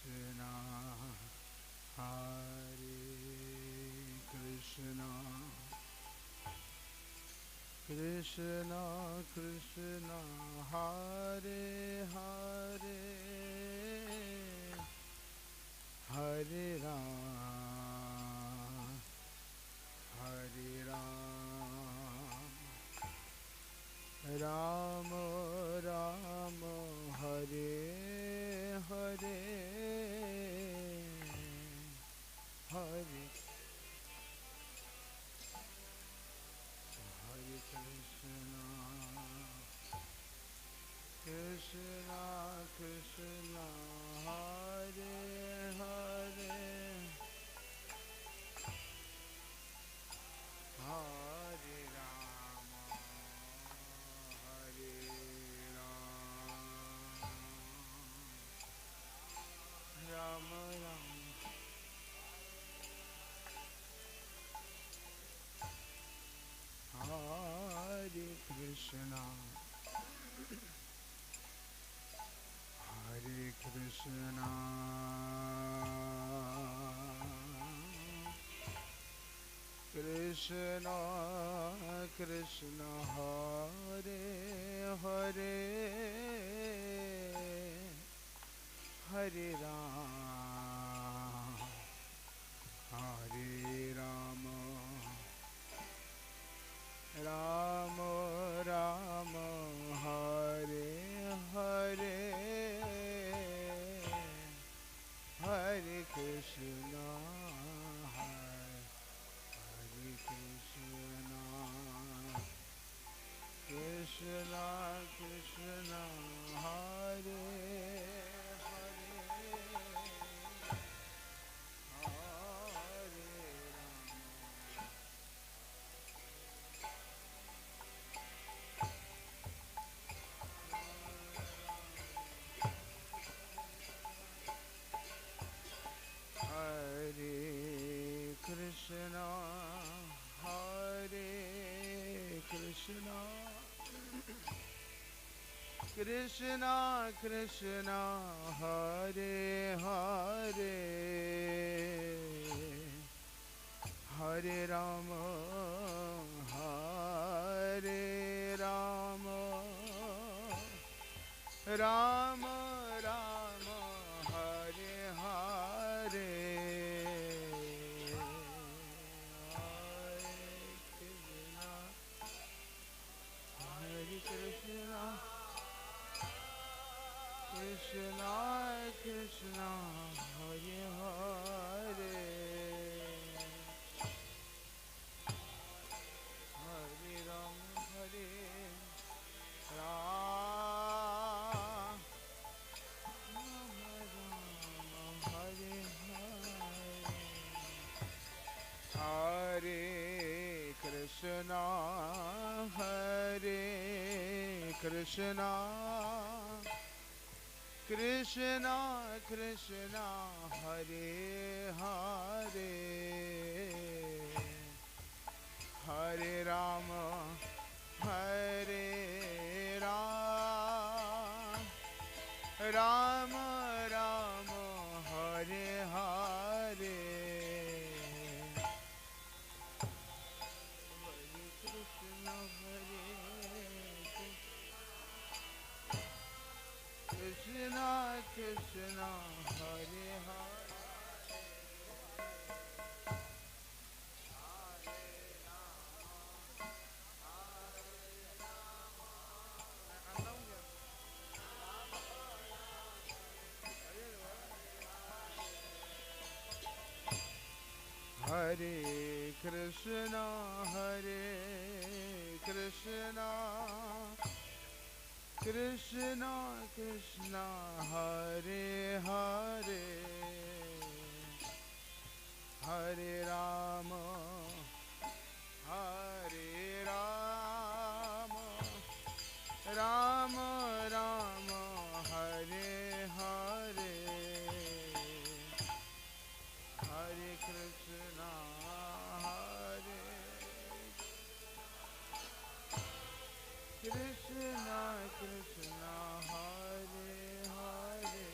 Krishna, Hare Krishna, Krishna Krishna, Hare Hare, Hare Ram, Hare Ram, Ram Ram, Hare Hare, Hare Hare Krishna, Krishna Krishna, Hare Hare, Hare Rama, Hare Rama, Rama Rama, Hare Krishna, Hare Krishna, Krishna Krishna, Hare Hare, Hare Ram, Hare Rama, Rama Rama, Hare Hare, Hare Krishna, Hare Krishna, Krishna Krishna, Hare Hare, Hare Hare Krishna, Hare Krishna, Krishna Krishna, Hare Hare, Hare Rama, Hare Rama, Rama Rama, Hare Hare, Hare Krishna, Krishna Krishna, Hare Hare, Hare Rama, Hare Rama, Hare Hare, Hare Krishna, Hare Krishna, Krishna Krishna, Hare Hare, Hare Rama, Hare Rama, Rama Rama, Hare Hare, Hare Krishna, Krishna Krishna, Hare Hare, Hare Krishna, Hare Krishna, Krishna Krishna, Hare Hare, Hare Rama, Hare Rama, Rama Rama, Hare Hare, Hare Krishna, Hare Krishna, Krishna Hare Hare,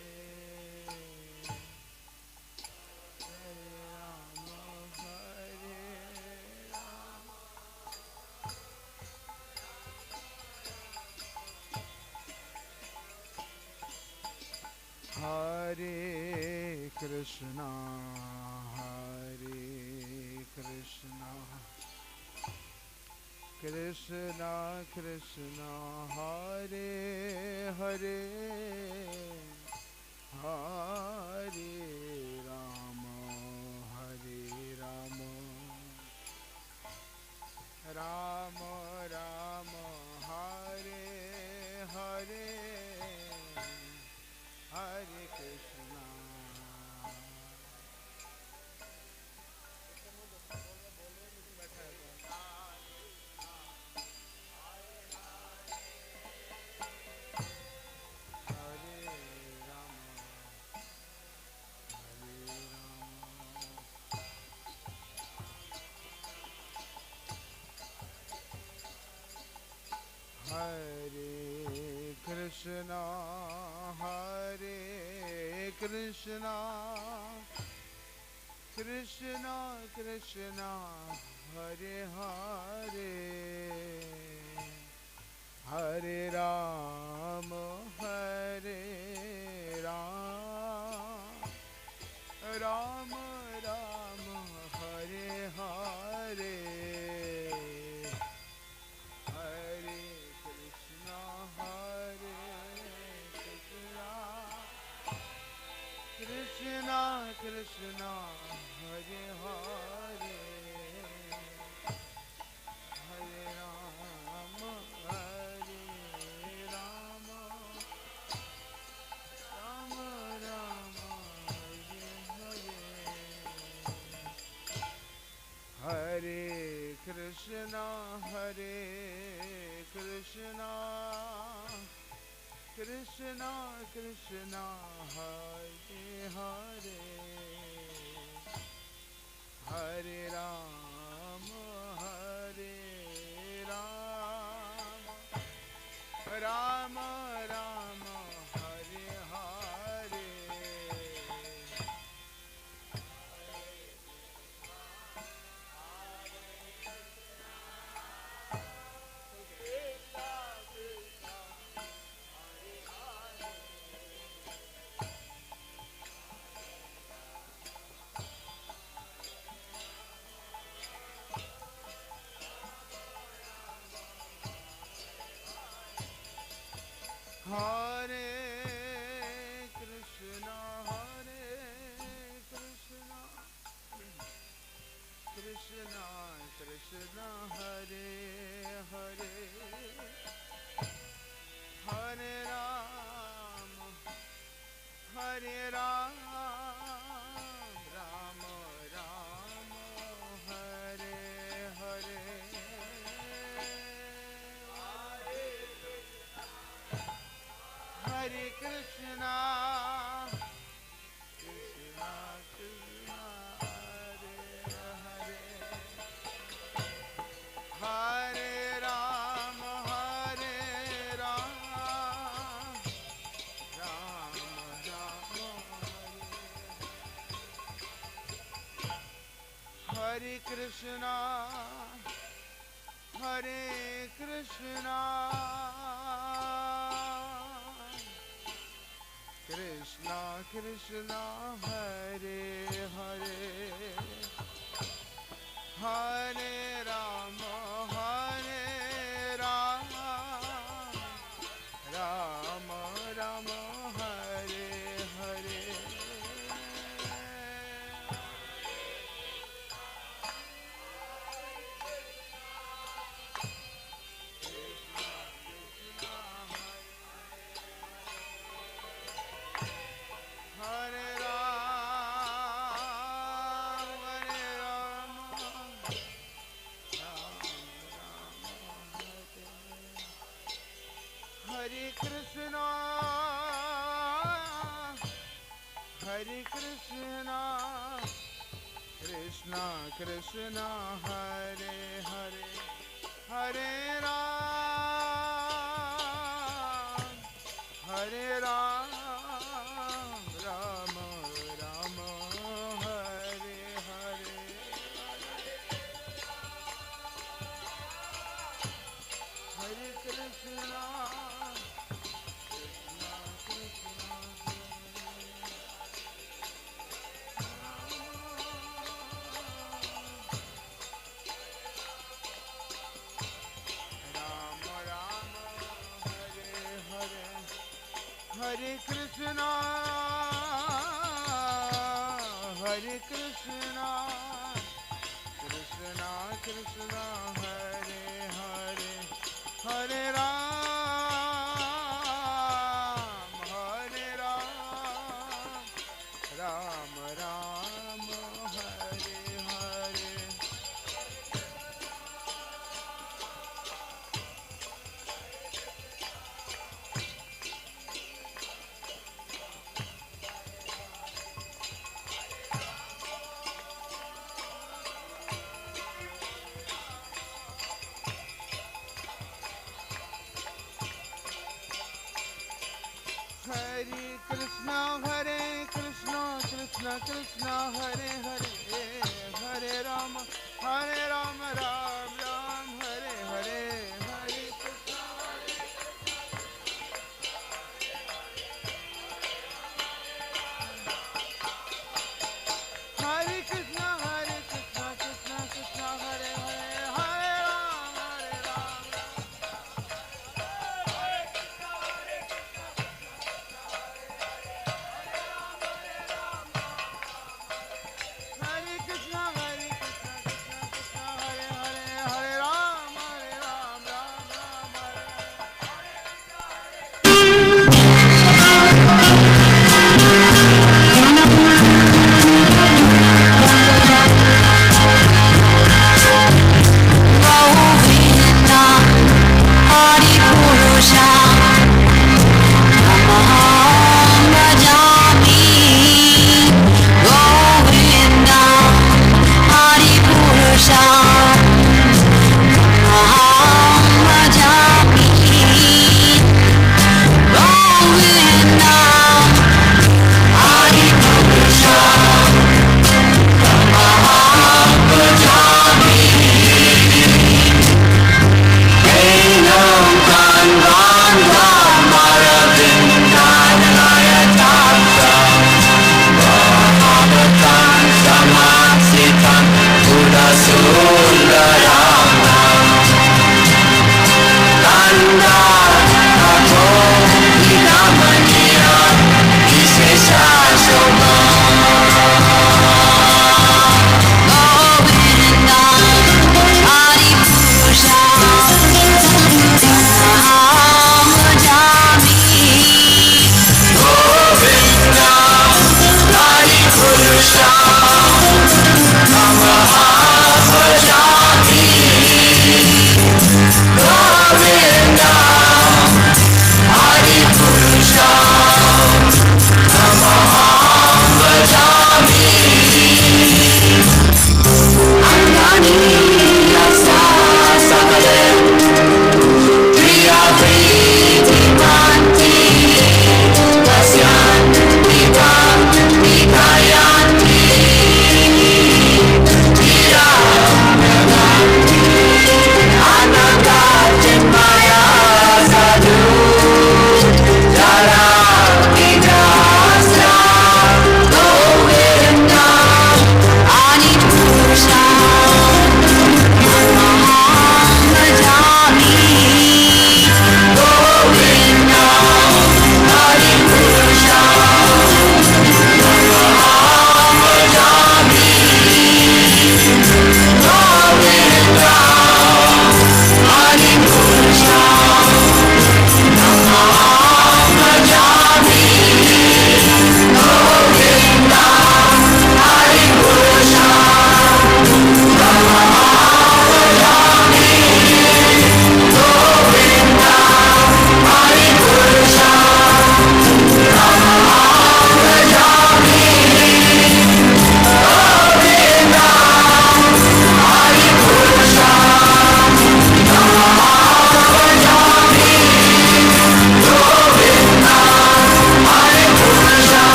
Krishna, Hare Krishna, Krishna Krishna, Hare Hare, Hare Rama, Hare Rama, Rama Rama, Hare Hare, Hare Krishna. Hare Krishna, Hare Krishna, Krishna Krishna, Hare Hare, Hare Rama, Hare Rama, Rama Rama, Hare Hare, Hare Krishna, Hare Krishna, Krishna Krishna, Hare Hare, Hare Rama, Hare Rama, Rama Rama, Hare Hare, Hare Krishna, Hare Krishna, Krishna Krishna, Hare Hare, Hare Rama, Hare Rama, Rama Rama, Hare Hare, Hare Krishna, Hare Krishna, Krishna Krishna, Hare Hare, Hare Rama, Hare Rama, Rama Rama, Hare Hare, Hare Krishna, Krishna Krishna, Hare Hare, Hare Rama, Hare Rama, Rama Rama, Hare Krishna, Hare Krishna, Krishna Krishna, Hare Hare, Hare Rama, Hare Rama, Rama Rama, Hare Hare, Hare Rama, Hare Rama, Hare Krishna, Hare Krishna, Krishna Krishna, Hare Hare, Hare Ram, Hare Ram, Rama Rama, Hare Hare, Hare Krishna, Krishna Krishna, Hare Krishna, Hare Krishna, Krishna Krishna, Hare Hare, Hare Ram, Hare Ram, Ram Ram, Hare Hare. Hare Krishna, Krishna Krishna, Hare Hare, Hare Rama, Ram Ram, Hare Hare, Hare Krishna, Hare Krishna, Krishna Krishna, Hare Hare, Hare Ram, Ram. Hare Krishna, Krishna Krishna, Hare Hare,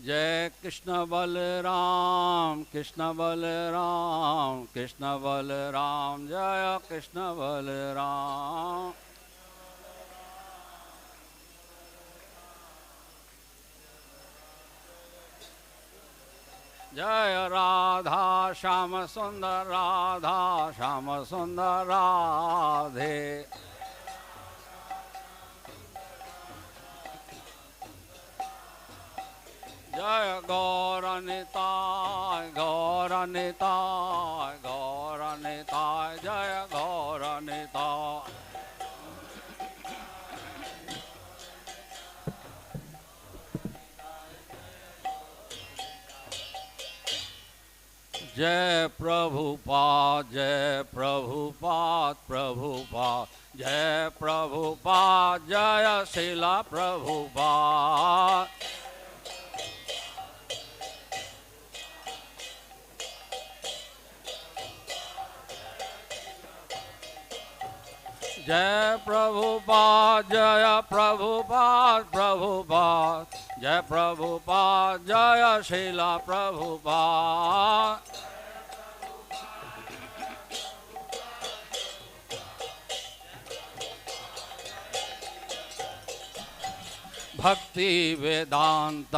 जय कृष्ण बलराम कृष्ण बलराम कृष्ण बलराम जय कृष्ण बलराम। जय राधा श्याम सुंदर राधा श्याम सुंदर राधे। जय गौरनिताय गौरनिताय गौरनिताय जय गौरनिताय। जय प्रभुपाद जय प्रभुपाद प्रभुपाद जय प्रभुपाद जय शिला प्रभुपाद। जय प्रभुपाद जय प्रभुपाद प्रभुपाद जय प्रभुपाद जय शिला प्रभुपाद। भक्ति वेदांत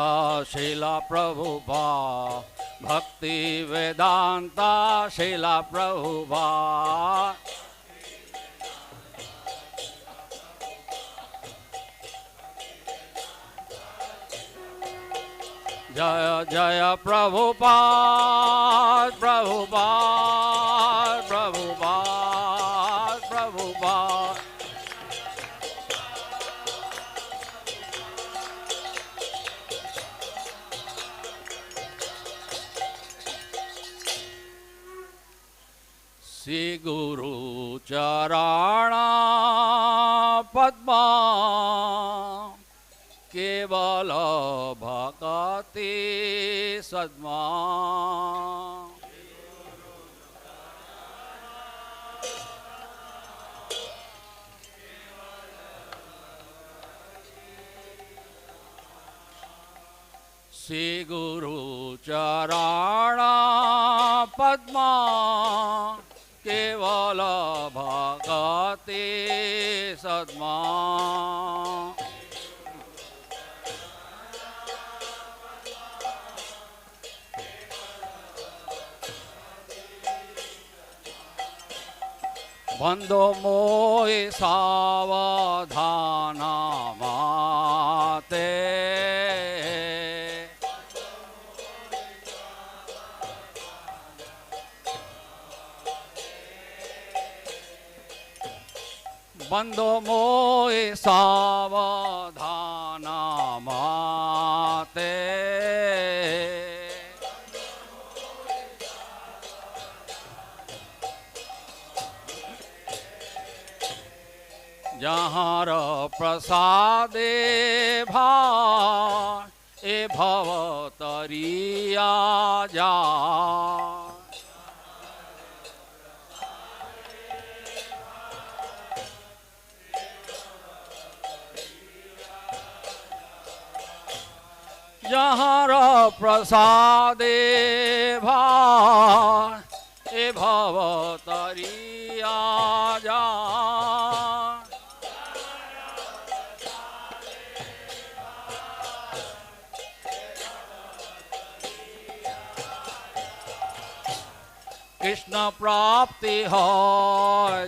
शिला प्रभुपाद भक्ति वेदांत शिला प्रभुपाद। जय जय प्रभुपाद प्रभुपाद प्रभुपाद प्रभुपाद। श्री गुरु चरण पद्मा केवल भक्ति सद्मा। श्री गुरु चरण पद्मा केवल भक्ति सद्मा। बंदो मोहि सावधान माते बंदो मोहि सावधान माते। जहाँ प्रसादे भार ए भव तरिया जा। जहाँ प्रसादे भार ए भव तरिया जा। कृष्ण प्राप्ति हो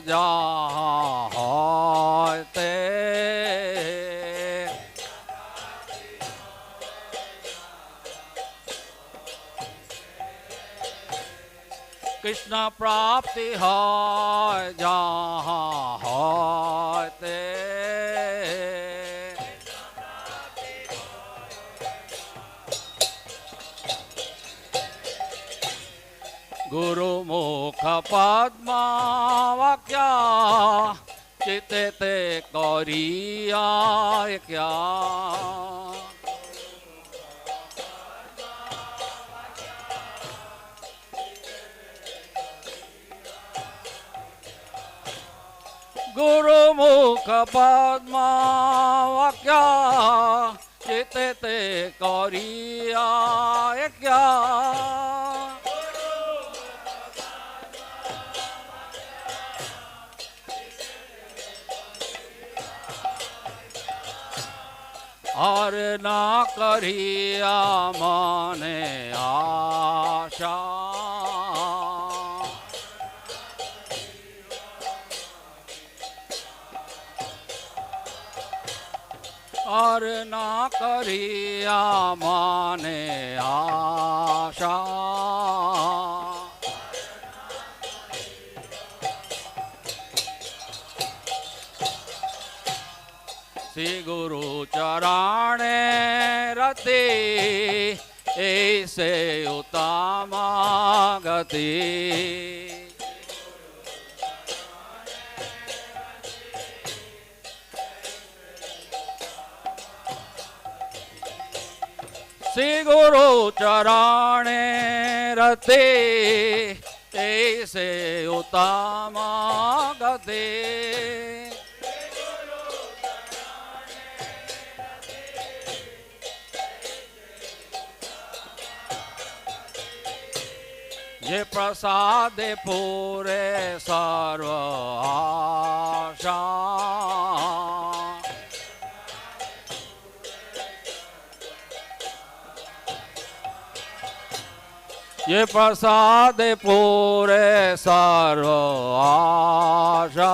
जहाँ होते कृष्ण प्राप्ति हो जहाँ होते। गुरु मुख पद्मा वाक्या चिते ते करिया क्या। गुरु मुख पद्मा वाक्या चिते ते ते करिया क्या और ना करिया माने आशा और ना करिया माने आशा श्री गुरु चराणे रति ऐसे उत्तमा गति श्री गुरु चराणे रति ऐसे उत्तमा गति ये प्रसाद पूरे सर्व आशा ये प्रसाद पूरे सर्व आशा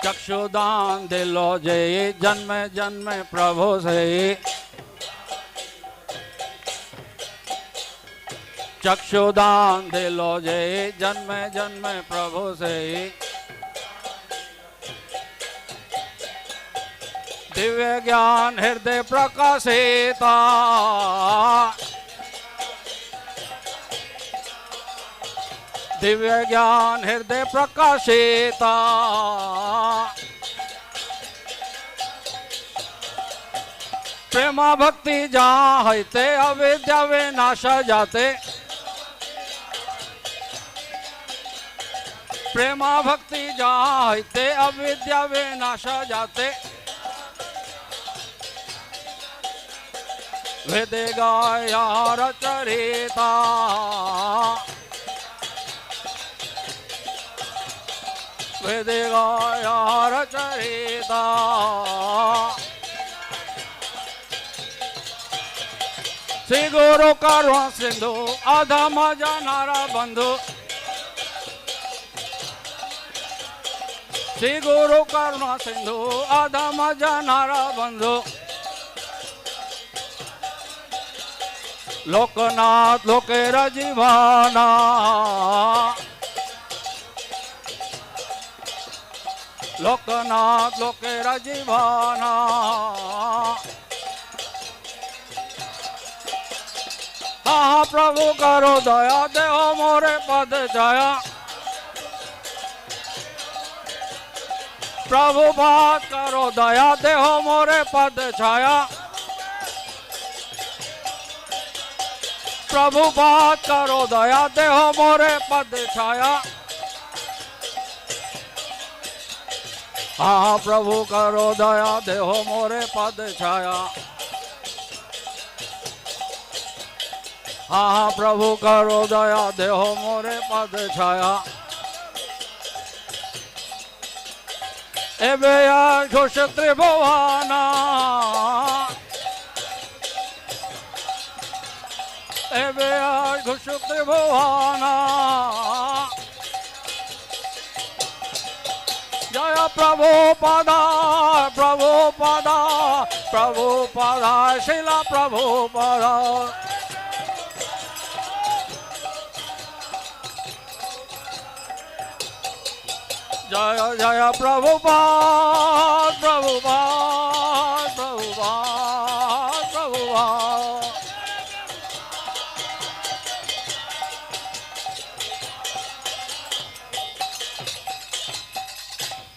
चक्षुदान दिलो जय जन्म जन्म प्रभु से चक्षुदान दिलो जय जन्म जन्म प्रभु से दिव्य ज्ञान हृदय प्रकाशिता दिव्य ज्ञान हृदय प्रकाशिता प्रेमा भक्ति जहाँ हैते अविद्या विनाश जाते प्रेमा भक्ति जहाँ हैते अविद्या विनाश जाते वेदे गाया रचरिता वेदे गाया रचरिता श्री गुरु करुणा सिंधु अधम जनारा बंधु श्री गुरु करुणा सिंधु अधम जनारा बंधु लोकनाथ लोकेर जीवाना लोकनाथ लोकेर जीवाना हाँ प्रभु करो दया देहो मोरे पद छाया प्रभु बात करो दया देहो मोरे पद छाया प्रभु बात करो दया देहो मोरे पद छाया हाँ प्रभु करो दया देहो मोरे पद छाया हाँ प्रभु करो दया देहो मोरे पद छाया एबे घोष त्रिभुवना एबे घोष त्रिभुवना जय प्रभुपादा प्रभुपादा प्रभुपादा शिला प्रभुपादा जय जय प्रभुपाद प्रभुपाद प्रभुपाद प्रभुपाद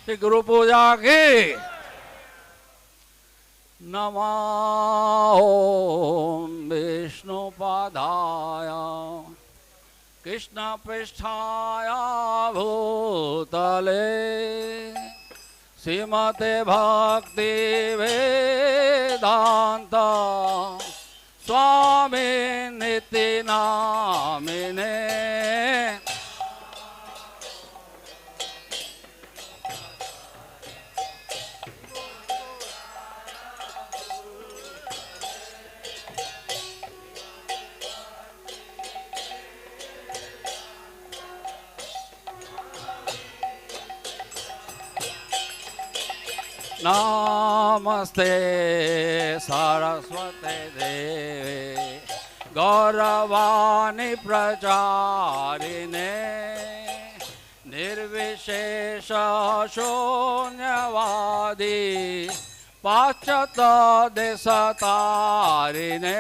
श्री गुरु पूजा की नमो विष्णुपादाय कृष्ण पृष्ठाया भूतले श्रीमते भक्ति वेदांत स्वामी निति नामिने नमस्ते सरस्वते देवे गौरवाणी प्रचारिणे निर्विशेष शून्यवादी पाश्चात्य देशतारिणे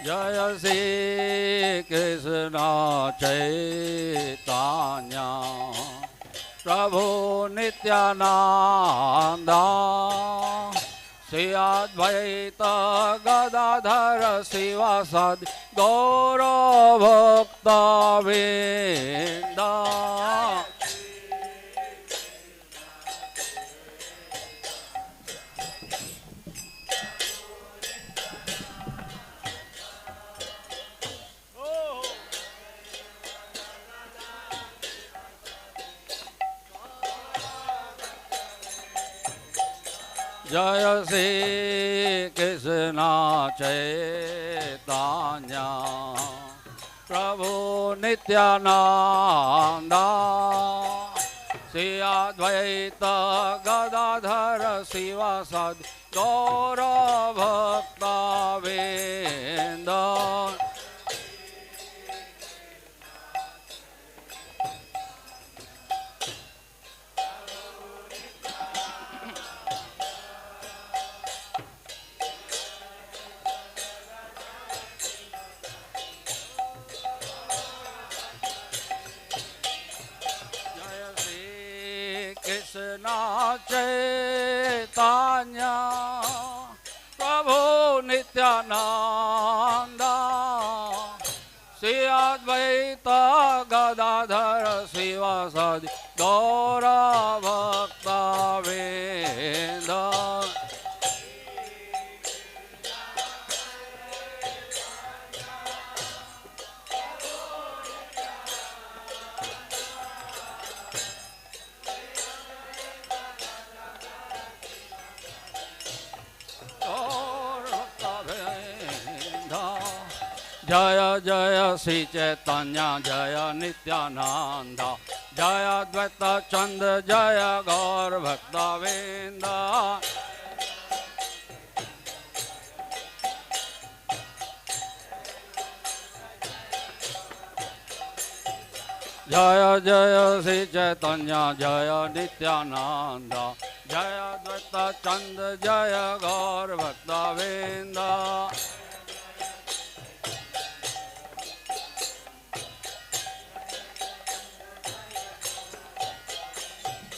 जय श्री कृष्ण चैतन्य प्रभु नित्यानंद श्री अद्वैत गदाधर शिवासादि गौर भक्त वृंद जय श्री कृष्ण चैतन्य प्रभु नित्यानंद श्री अद्वैत गदाधर शिवासादि गौर भक्त वृंद कृष्ण चैतन्य प्रभु नित्यानंद श्री अद्वैत गदाधर शिवासादि गौर भक्त वृंद जय जय श्री चैतन्य जय नित्यानंद जय अद्वैत चंद जय गौर भक्त वृंद जय जय श्री चैतन्य जय नित्यानंद जय अद्वैत चंद जय गौर भक्त वृंद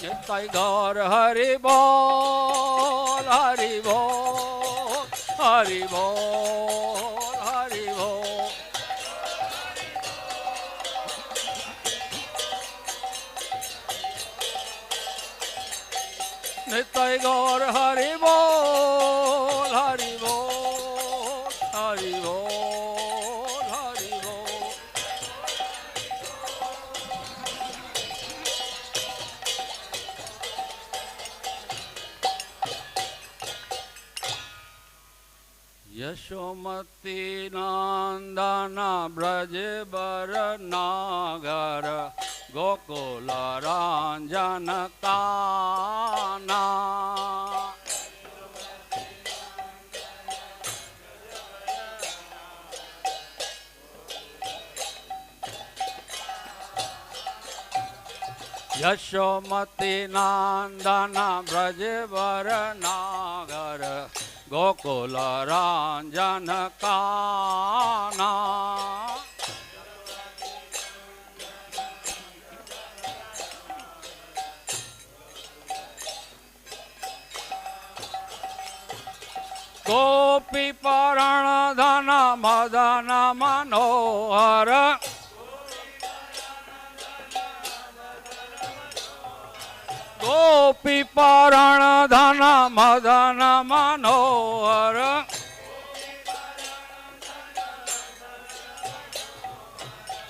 नित्य गौर हरि बोल हरि बोल हरि बोल हरि बोल नित्य गौर हरि बोल हरि बोल हरि बोल हरि बोल यशोमती नंदन ब्रज बर नागर गोकुल रंजन काना यशोमती नंदन ब्रज बर नागर गोकुल रंजन काना। गोपी परण धन मदन मनोहर, गोपी परण धन मदन मनोहर,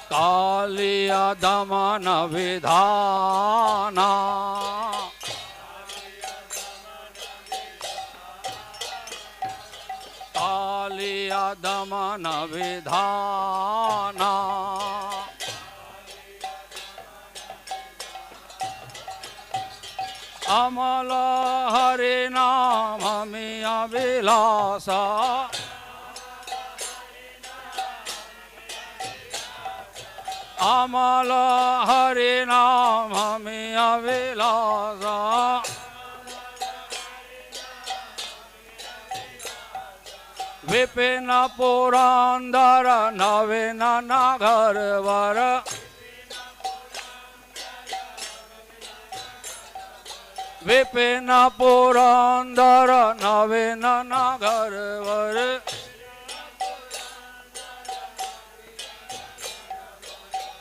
कालिया दमन विधाना। कालिया दमन विधाना। अमल हरि नाम मिया विलासा, अमल हरि नाम मिया विलासा। विपिन पुरंदर नवीन नगर वर, विपिन पुरंदर नवीन नगर वर।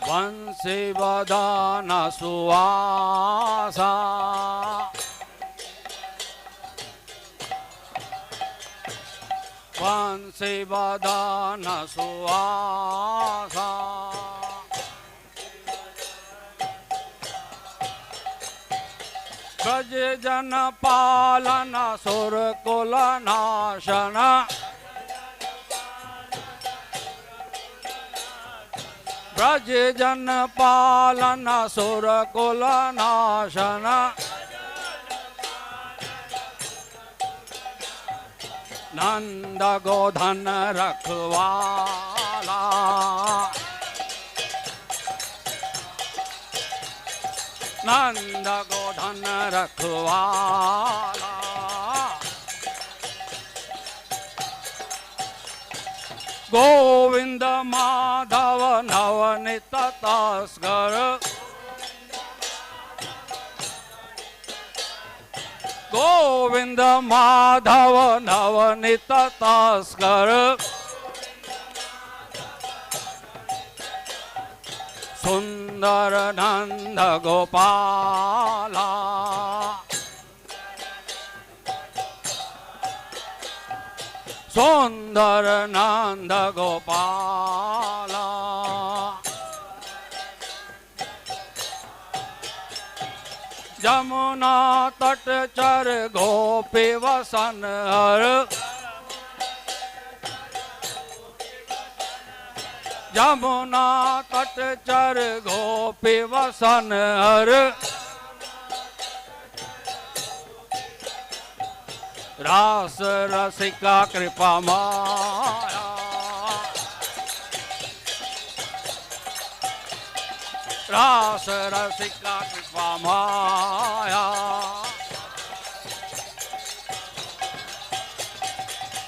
वंशी वदन सुवासा, वंशी वदन सुवासा। ब्रज जन पालन सुर कुल नाशन, ब्रज जन पालन सुर कुल नाशन। नंद गोधन रखवाला, नंद गोधन रखवाला। गोविंद माधव नवनीत तस्कर, गोविंद माधव नवनीत तस्कर। सुंदर नंद गोपाला, सुंदर नंद गोपाला। जमुना तट चर गोपी वसन हर, जमुना तट चर गोपी वसन हर। रास रसिका कृपा माया, रास रसिका कृपा माया।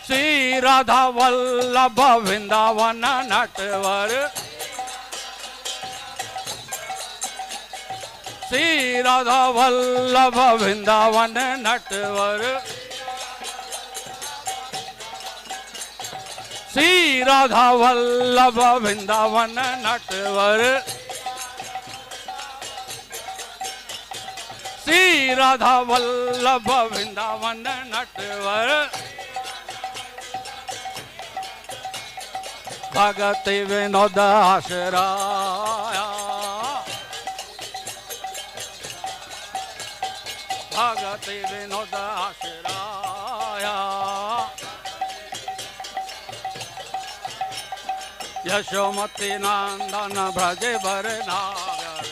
श्री राधा वल्लभ वृंदावन नटवर, श्री राधा वल्लभ वृंदावन नटवर, श्री राधा वल्लभ वृंदावन नटवर, श्री राधा वल्लभ वृंदावन नटवर। भगति विनोद आश्राया, भगति विनोद आश्राया। यशोमती नंदन ब्रज वर नागर,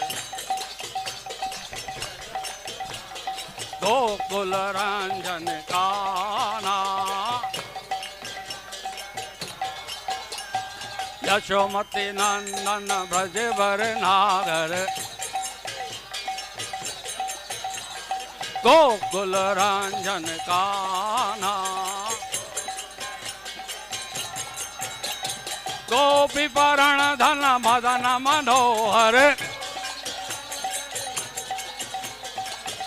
गोकुल रंजन काना। यशोमती नंदन ब्रज वर नागर, गोकुल रंजन काना। गोपी परण धन मदन मनोहर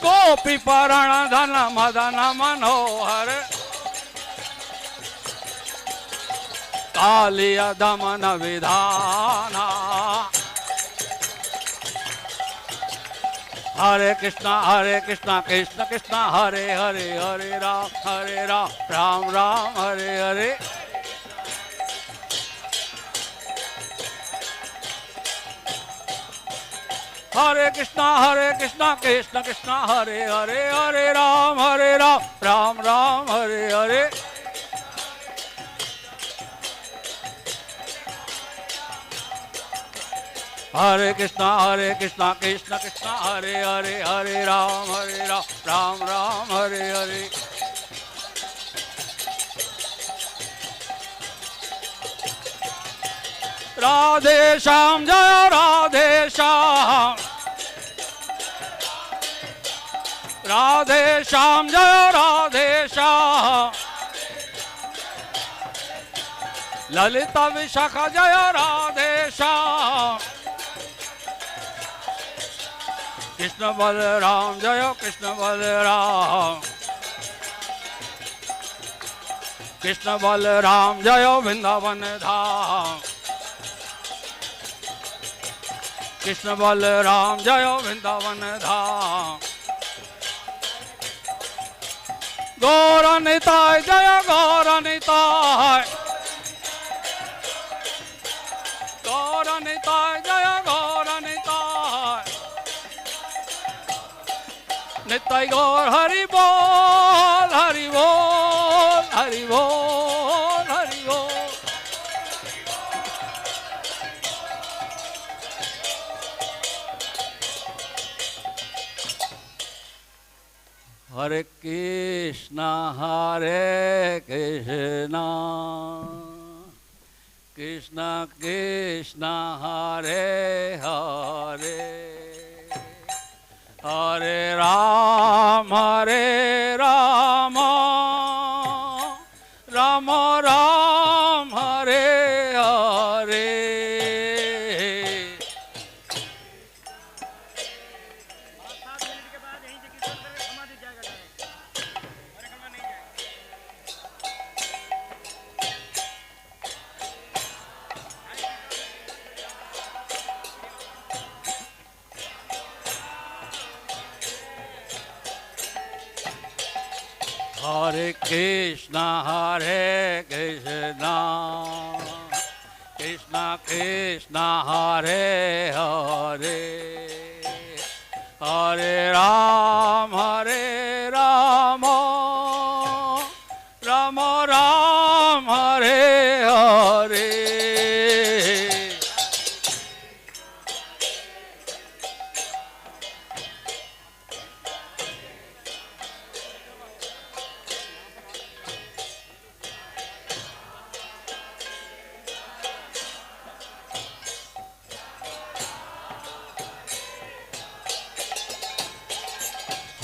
गोपी परण धन मदन मनोहर कालिय दमन विधाना हरे कृष्णा कृष्ण कृष्ण हरे हरे हरे राम राम राम हरे हरे हरे कृष्णा कृष्ण कृष्ण हरे हरे हरे राम राम राम हरे हरे हरे कृष्णा कृष्ण कृष्ण हरे हरे हरे राम राम राम हरे हरे राधे श्याम जय राधे श्याम राधे श्याम जय राधे श्याम ललिता विशाखा जय राधे श्याम कृष्ण बलराम जय कृष्ण बलराम कृष्ण बलराम जय वृंदावन धाम कृष्ण बलराम जय वृंदावन धाम गौर निताय जय गौर निताय गौर निताय जय गौर निताय निताय गौर हरि बोल हरि बोल हरि बोल हरि बोल हरे Krishna Krishna Krishna Hare Hare Hare Ram Ram Ram Hare Hare Hare Krishna Krishna Krishna Hare Hare Hare Ram Ram Ram Hare Hare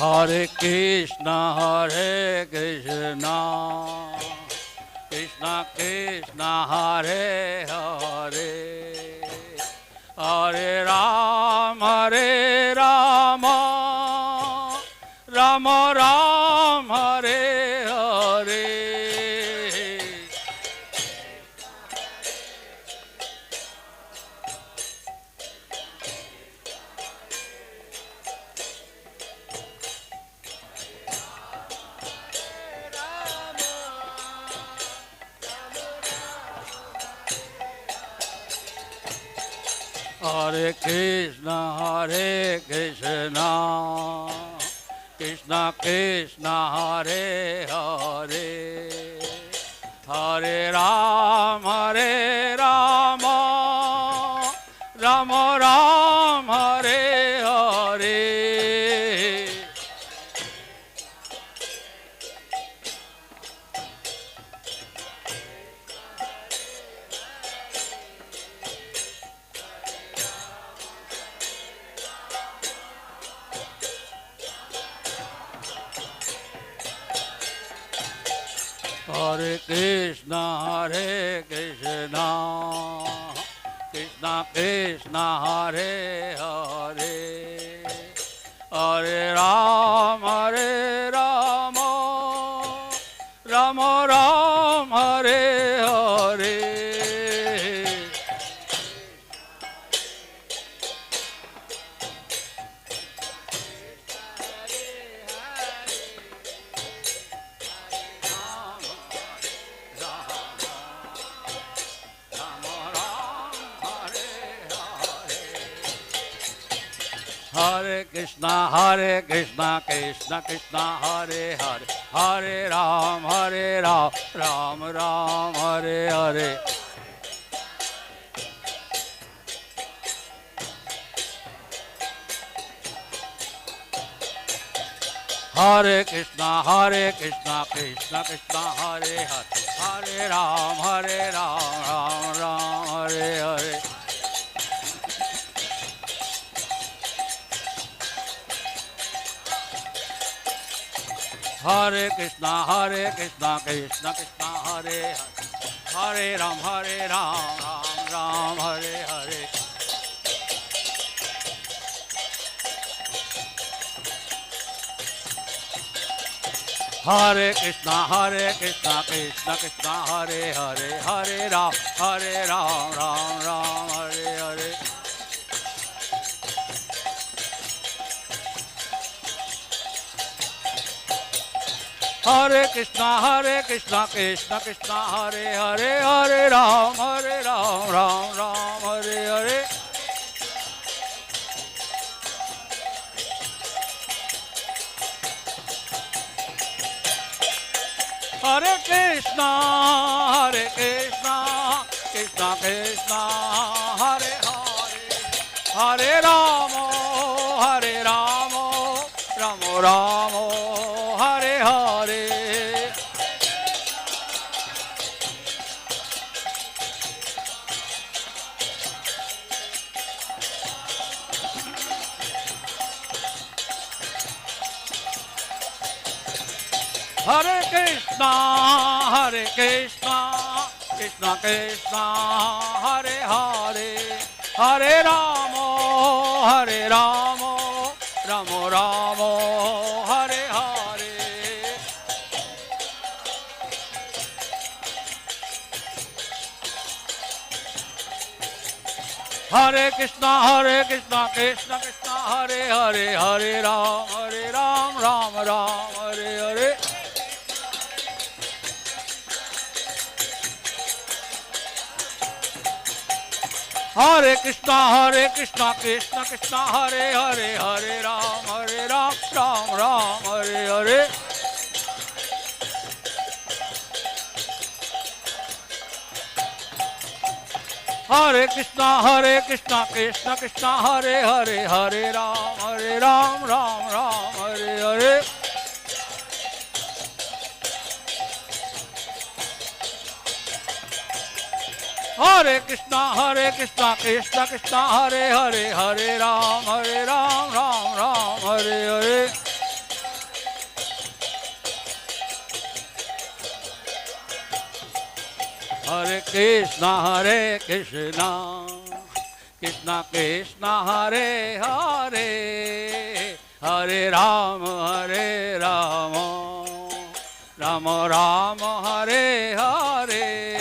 Hare Krishna Krishna Krishna Hare Hare Hare Ram Ram Ram Hare Hare Hare Krishna Krishna Krishna Hare Hare Hare Ram Ram Ram Hare Hare Hare Krishna, Krishna Krishna, Hare Hare, Hare Rama, Rama Rama, Hare Hare. Hare Krishna, Krishna Krishna, Hare Hare, Hare Ram, Ram Ram, Hare Hare. Hare Krishna, Krishna Krishna, Hare Hare, Hare Ram, Ram Ram, Hare Hare. Hare Krishna, Krishna Krishna, Hare Hare, Hare Ram, Ram Ram, Hare Hare. Hare Krishna, Krishna Krishna, Hare Hare, Hare Ram, Ram Ram, Hare Hare. Hare Krishna, Krishna Krishna, Hare Hare, Hare Ram, Ram Ram, Hare Hare. Hare Krishna, Krishna Krishna, Hare Hare, Hare Rama, Rama Rama, Hare Hare. Hare Krishna, Krishna Krishna, Hare Hare, Hare Rama, Rama Rama, Hare Hare. Hare Krishna, Krishna Krishna, Hare Hare, Hare Ram, Ram Ram, Hare Hare. Hare Krishna, Krishna Krishna, Hare Hare, Hare Ram, Ram Ram, Hare Hare. Hare Krishna, Krishna Krishna, Hare Hare, Hare Ram, Ram Ram, Hare Hare. Hare Krishna, Krishna Krishna, Hare Hare, Hare Ram, Ram Ram, Hare Hare. Hare Krishna, Krishna Krishna, Hare Hare, Hare Ram, Ram Ram, Hare Hare.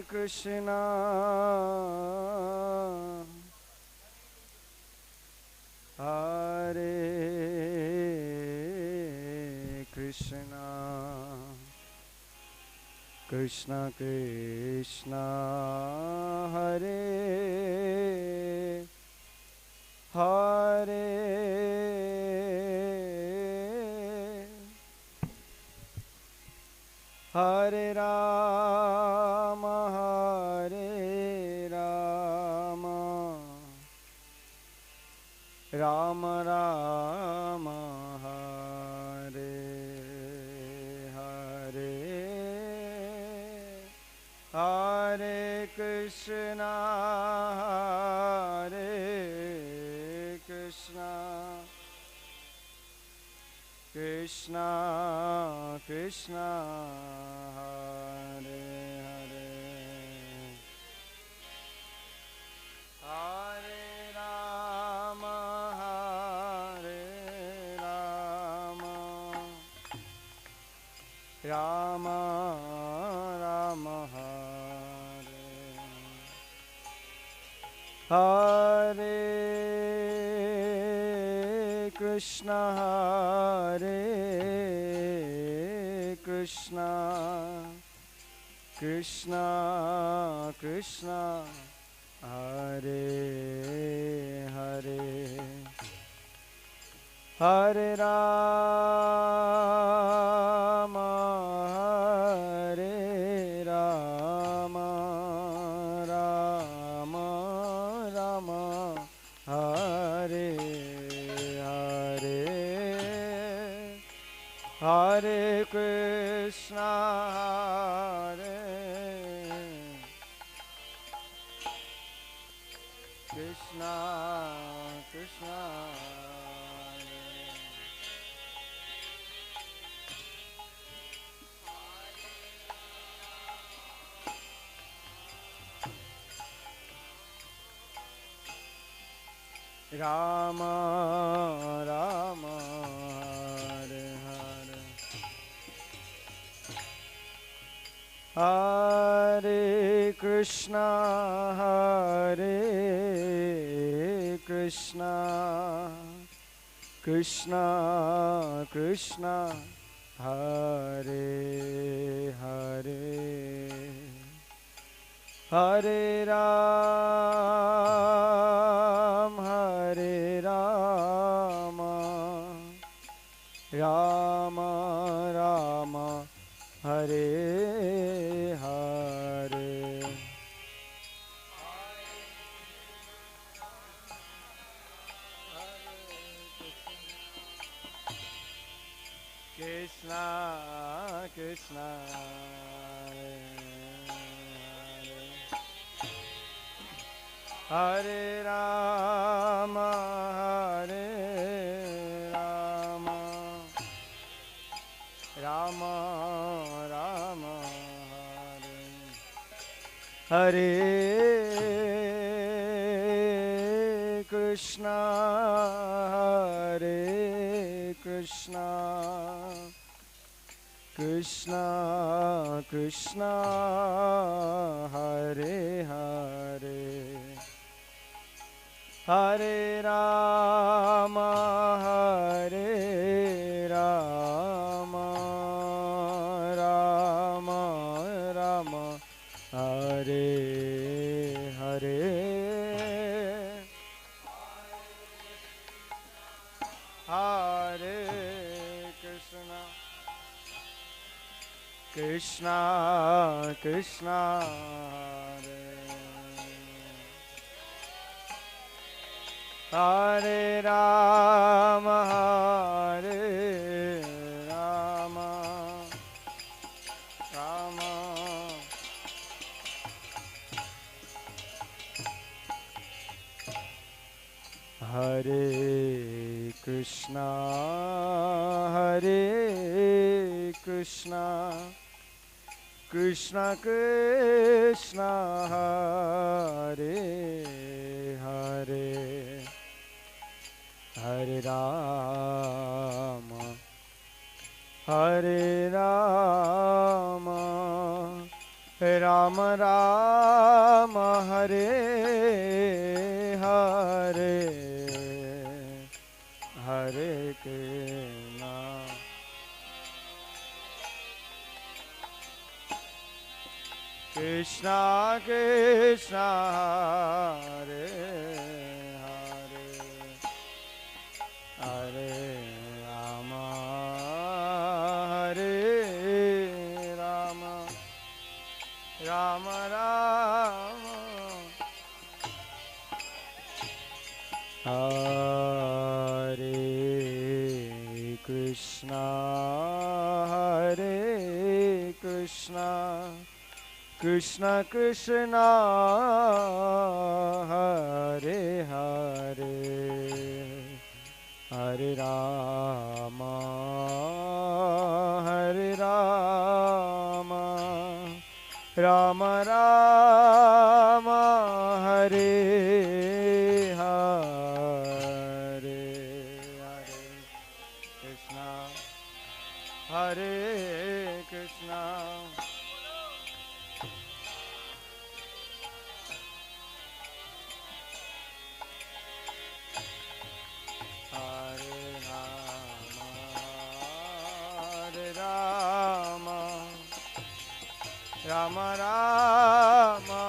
Krishna, Hare Krishna, Krishna Krishna, Hare Hare, Hare Rama, Hare Rama, Rama Rama, Hare Hare, Hare Krishna, Hare Krishna, Krishna Krishna, Hare Hare, Hare Rama, Hare Rama, Rama Rama, Hare Krishna, Hare Krishna, Krishna Krishna, Hare Hare, Hare Rama, Hare Rama, Rama Rama, Hare Hare, Hare Krishna, Hare Krishna, Krishna, Rama Rama, Hare Hare, Hare Krishna, Hare Krishna, Krishna Krishna, Hare Hare, Hare Ram, Hare Rama, Rama Rama, Hare Hare, Krishna Krishna, Hare Rama, Hare Rama, Rama Rama, Hare Krishna, Hare Krishna, Krishna Krishna, Hare Hare, Hare Rama, Hare Rama, Rama Rama, Hare Hare, Hare Krishna, Krishna Krishna, Hare Rama, Hare Rama, Rama Hare Krishna, Hare Krishna, Krishna Krishna, Hare Hare, Hare Rama, Hare Rama, Rama Ram Ram Hare Hare Hare Krishna Krishna Krishna Hare Hare Hare Rama Hare Rama Rama Rama Hare Krishna Hare Krishna Krishna Krishna Hare Hare Hare Rama Hare Rama Rama Rama Hare Hare Hare Krishna Hare Krishna Rama Rama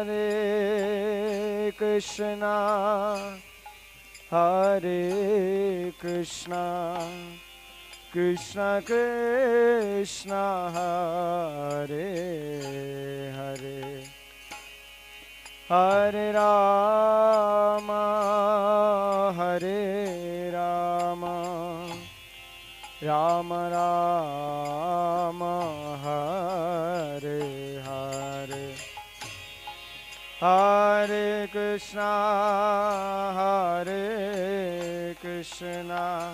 Hare Krishna Hare Krishna Krishna Krishna Hare Hare Hare Rama Hare Rama Rama Rama Hare Hare Hare Krishna Hare Krishna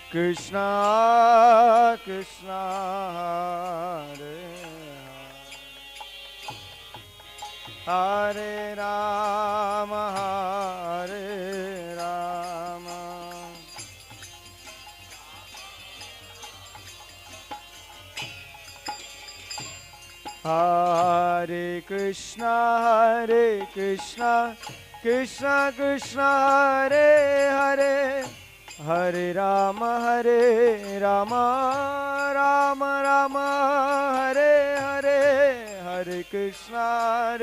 Krishna Krishna Hare Hare Rama Hare Rama Hare Krishna Krishna Krishna Hare Hare Hare Rama Rama Rama Hare Hare Hare Krishna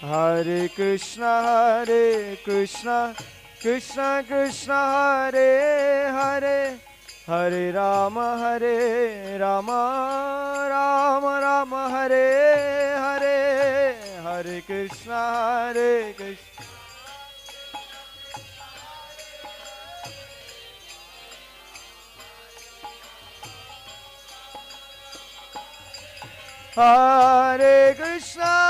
Hare Krishna Krishna Krishna Hare Hare Hare Rama Rama Rama Hare Hare Hare Krishna Hare Krishna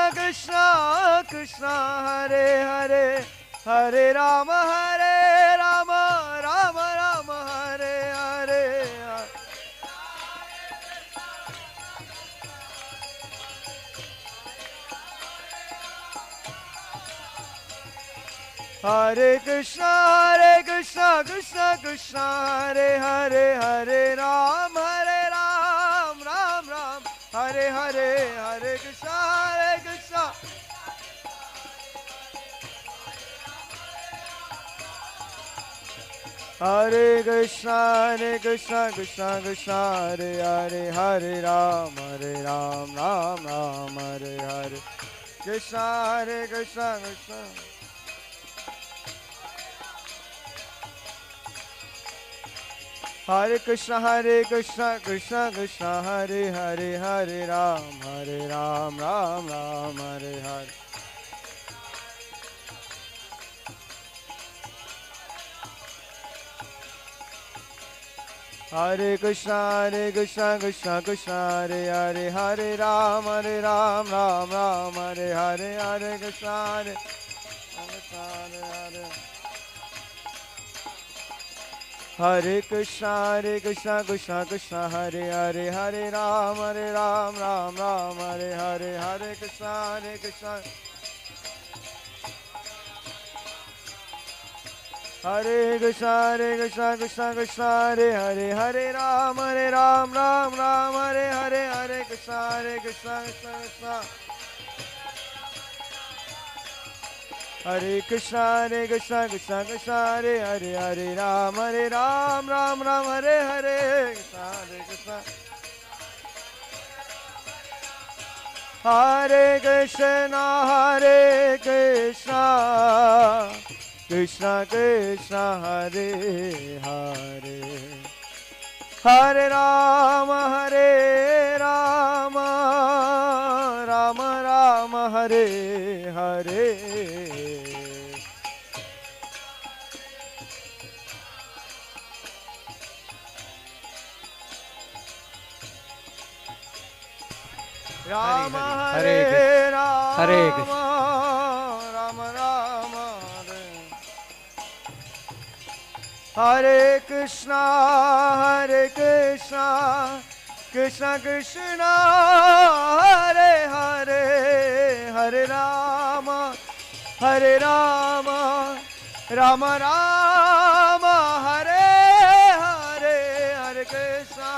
Krishna Krishna Hare Hare Hare Rama Rama Rama Hare Hare Hare Krishna Krishna Krishna Hare Hare Hare Ram Ram Hare Hare Hare Krishna Hare Krishna Krishna Krishna Hare Hare Hare Ram Ram Hare Hare Krishna Krishna Hare Krishna Krishna Hare Hare Hare Ram Ram Hare Hare Hare Krishna Krishna Hare Hare Hare Ram Ram Hare Hare Hare Krishna Hare Hare Krishna Krishna Krishna Hare Hare Hare Ram Ram Ram Hare Hare Hare Krishna Hare Krishna Krishna Krishna Hare Hare Hare Ram Ram Ram Hare Hare Hare Krishna Krishna Hare Krishna Krishna Krishna Hare Hare Hare Ram Ram Hare Hare Krishna Hare Krishna Krishna Krishna Hare Hare Hare Rama Rama Rama Hare Hare Rama Hare Rama Hare Krishna. Rama Rama Hare Krishna Krishna Krishna Hare Hare Hare Rama Rama Rama Hare Hare Hare Krishna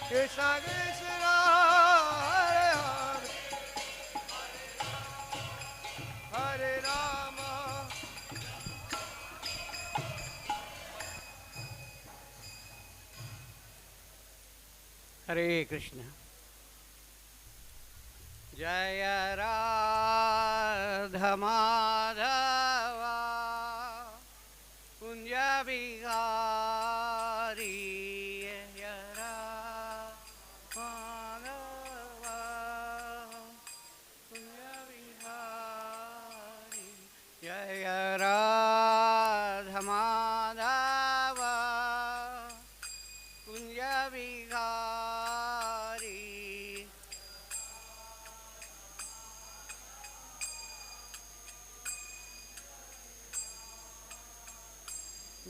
Krishna Krishna Hare Hare Hare Rama Hare Krishna. Jaya Radha Madhava Kunja Bihari Jaya Radha Madhava Kunja Bihari Jaya Radha Madhava Kunja Bihari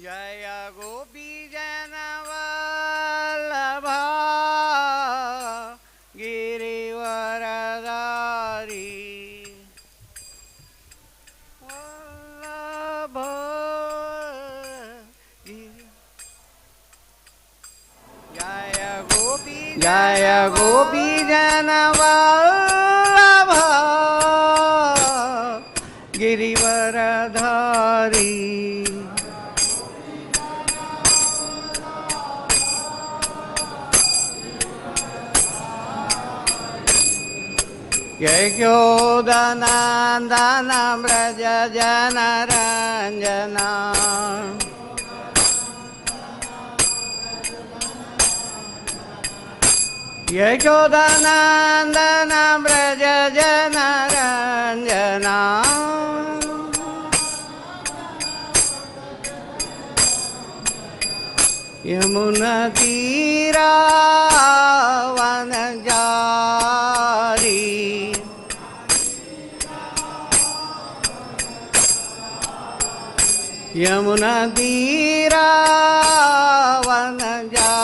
Jaya Gopi Jana Vallabha Girivaradari Vallabha Jaya Gopi Jana Vallabha Girivaradari Yashodanandana Braja Jana Ranjana Yashodanandana Braja Jana Ranjana Yamuna Tira Vanajari Yamuna Tira Vanajari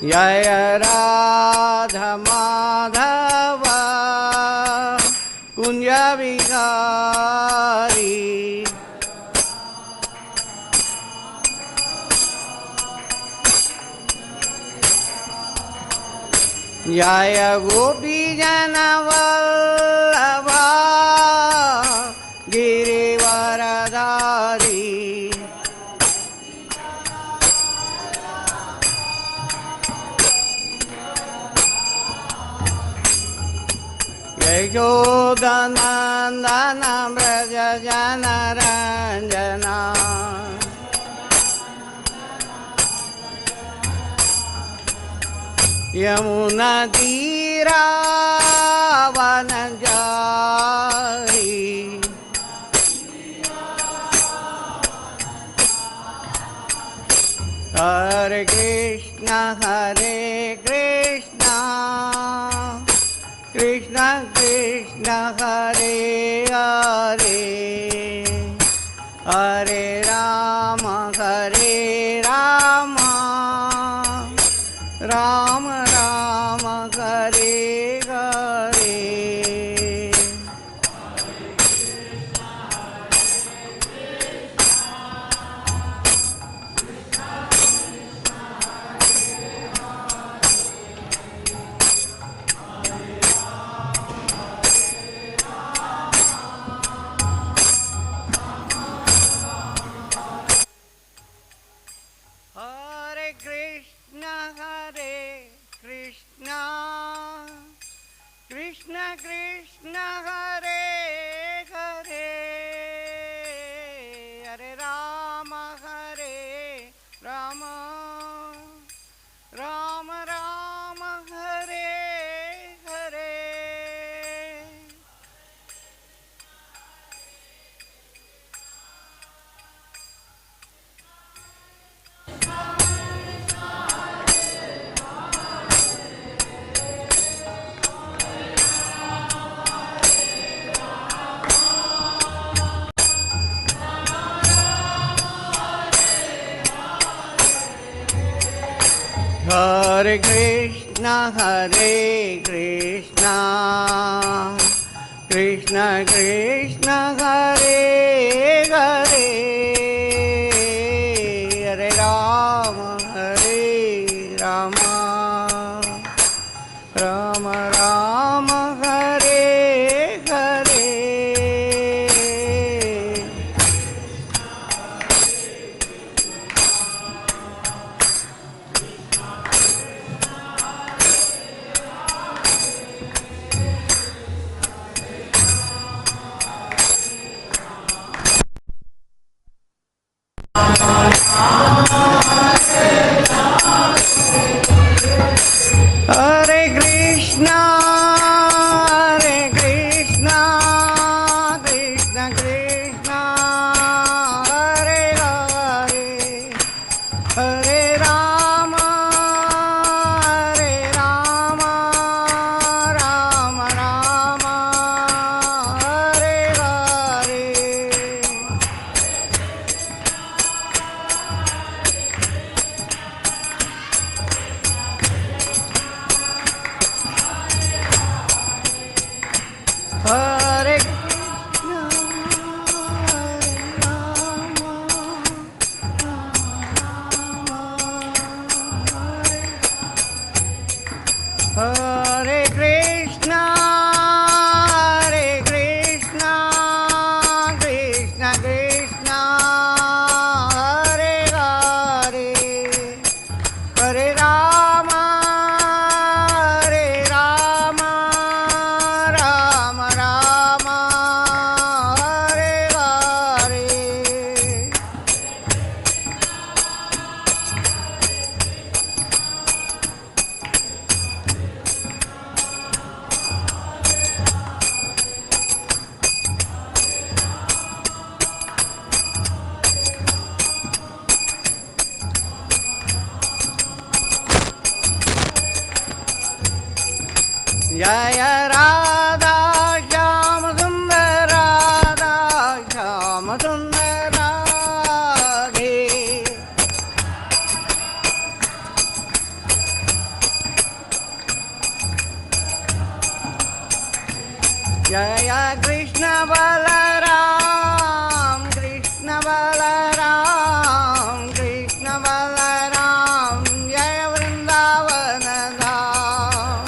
Jaya Radha Madhava Kunja Bihari Jaya Gopi Jana Vallabha Girivaradari Yashodanandana Braja Jana Ranjana Yamuna Tira Vanajari Hare Krishna Krishna Krishna Hare Hare Hare Rama Rama Rama Hare Hare. Hare Krishna, Krishna Krishna, Hare Hare, Hare Rama, Rama Rama, Hare Hare. Hare Krishna, Krishna Krishna, Hare Hare, Hare Rama, Rama Rama, Hare Hare. Hare Krishna, Krishna Krishna, Hare Hare, Hare Rama, Rama Rama, Hare Hare. Hare Krishna, Hare Krishna, Krishna Krishna, Hare Hare, Hare Rama, Rama Rama, Hare Hare. Jaya Radha Shyama Sundar Radha Shyama Sundar Radhe. Jaya Krishna Balaram, Krishna Balaram, Krishna Balaram, Jaya Vrindavan Dham.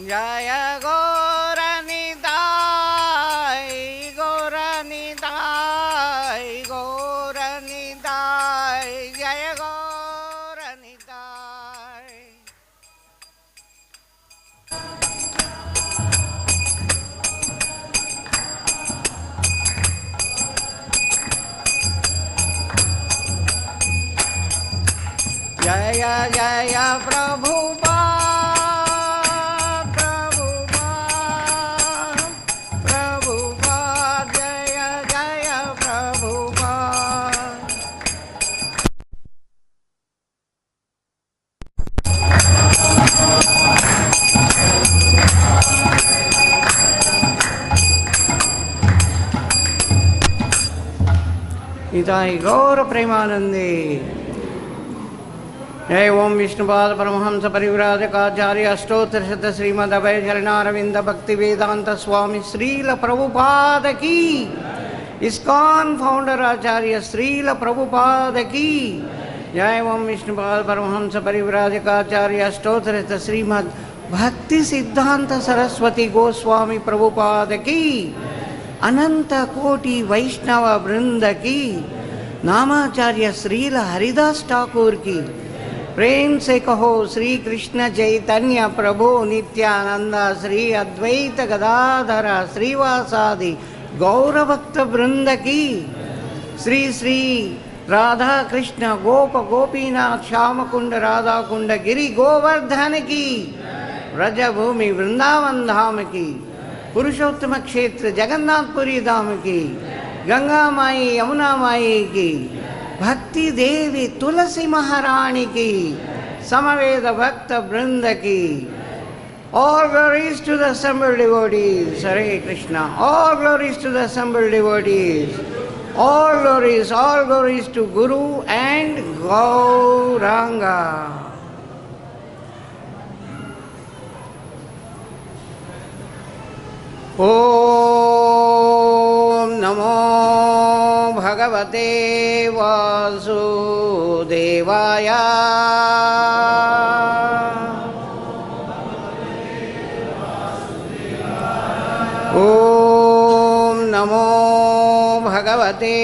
Jaya Goranidai, Goranidai, Goranidai, Jaya Goranidai. Jaya Jaya Prabhupada, Prabhupada, Prabhupada, Jaya Jaya Prabhupada. Nitai गौर प्रेमानंदे। जय ओम विष्णुपाद परमहंस परिव्राजकाचार्य अष्टोत्तर शत श्रीमद अभय चरणारविंद भक्ति वेदांत स्वामी श्रील प्रभुपाद की। ISKCON founder आचार्य श्रील प्रभुपाद की। जय ओम विष्णुपाद परमहंस परिव्राजकाचार्य अष्टोत्तर शत श्रीमद भक्ति सिद्धांत सरस्वती गोस्वामी प्रभुपाद की। अनंत कोटि वैष्णव वृंद की। नामाचार्य श्रील हरिदास ठाकुर की। प्रेम से कहो श्री कृष्ण चैतन्य प्रभु नित्यानंद श्री अद्वैत गदाधर श्रीवासादि गौरभक्त वृंद की। श्री श्री राधा कृष्ण गोप गोपीनाथ श्याम कुंड राधा कुंड गिरि गोवर्धन की। व्रजभूमि वृंदावन धाम की। पुरुषोत्तम क्षेत्र जगन्नाथपुरी धाम की। गंगा माई यमुना माई की। भक्ति देवी तुलसी महारानी की। समवेद भक्त वृंद की। All glories to the assembled devotees. Hare Krishna. All glories to the assembled devotees. All glories to Guru and Gauranga. Om Namo Bhagavate Vasudevaya. Om Namo Bhagavate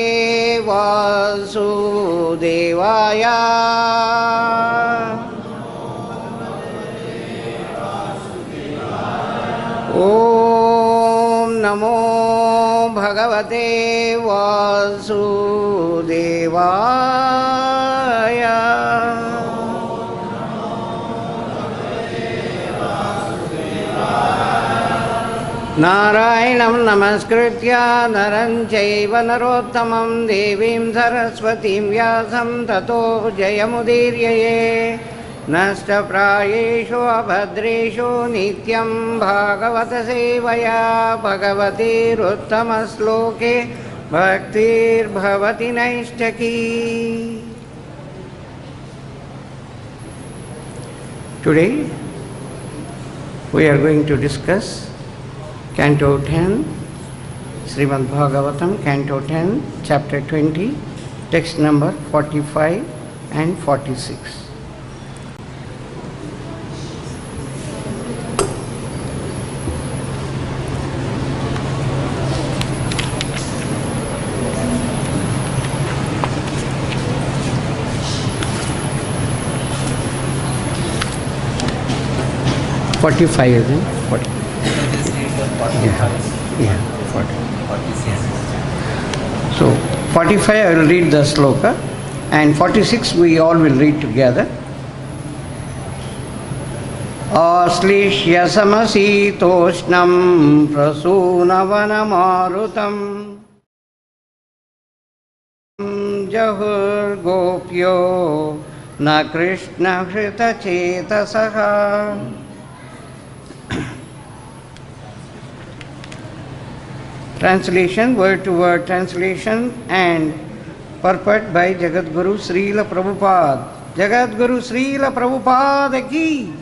Vasudevaya. Om Namo Bhagavate Vasudevaya. Narayanam namaskritya naram chaiva narottamam devim saraswatim vyasam tato jayamudiryaye. नष्टप्रायेषु अभद्रेषु नित्यं भागवत सेवया भगवतीरुत्तमश्लोके भक्तिर्भवति नैष्ठकी. Today we are going to discuss Canto 10, Srimad Bhagavatam, Canto 10, Chapter 20, text number 45 and 46. Is it? 40. Yeah, 40. So 45 I will read the sloka and 46 we all will read together. Aslishya samasitoshnam prasunavana마rutam jahur gopyo na krishna hrita chetasaha. Translation, word to word translation and purport by Jagadguru Srila Prabhupada. Jagadguru Srila Prabhupada ki.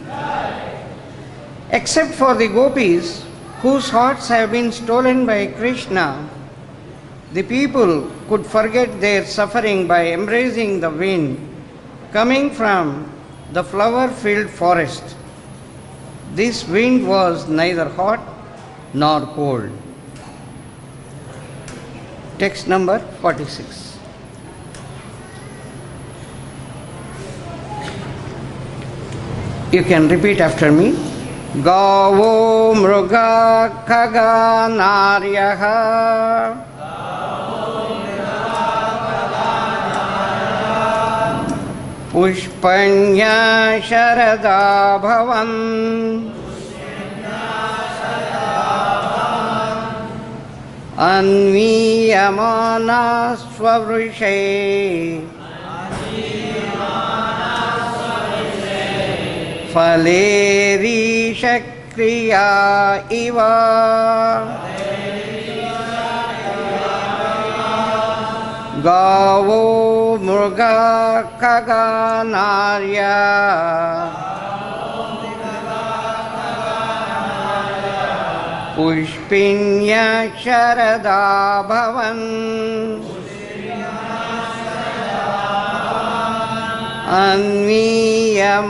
Except for the gopis whose hearts have been stolen by Krishna, the people could forget their suffering by embracing the wind coming from the flower-filled forest. This wind was neither hot nor cold. Text number 46. You can repeat after me. Gavo mruga khaga naryaha pushpanya sharada bhavan अन्वीयमाना स्ववृषे फलेरीशक्रिया इव Gavo murga kaga narya. Pushpinya sharada bhavan. Anviyamana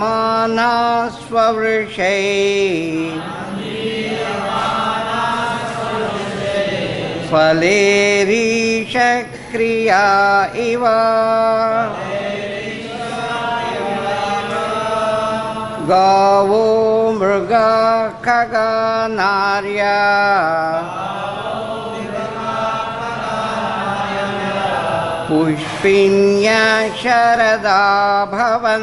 svavrishai. Faleri shakriya iva. Gavo murga kaga narya. Pushpinya sharada bhavan.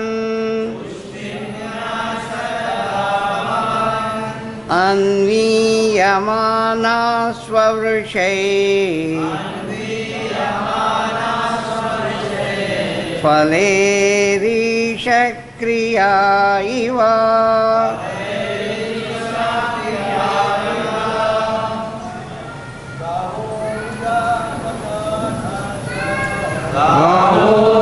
Anviyamana svavrishai. Faleri shakriya iva. Gavo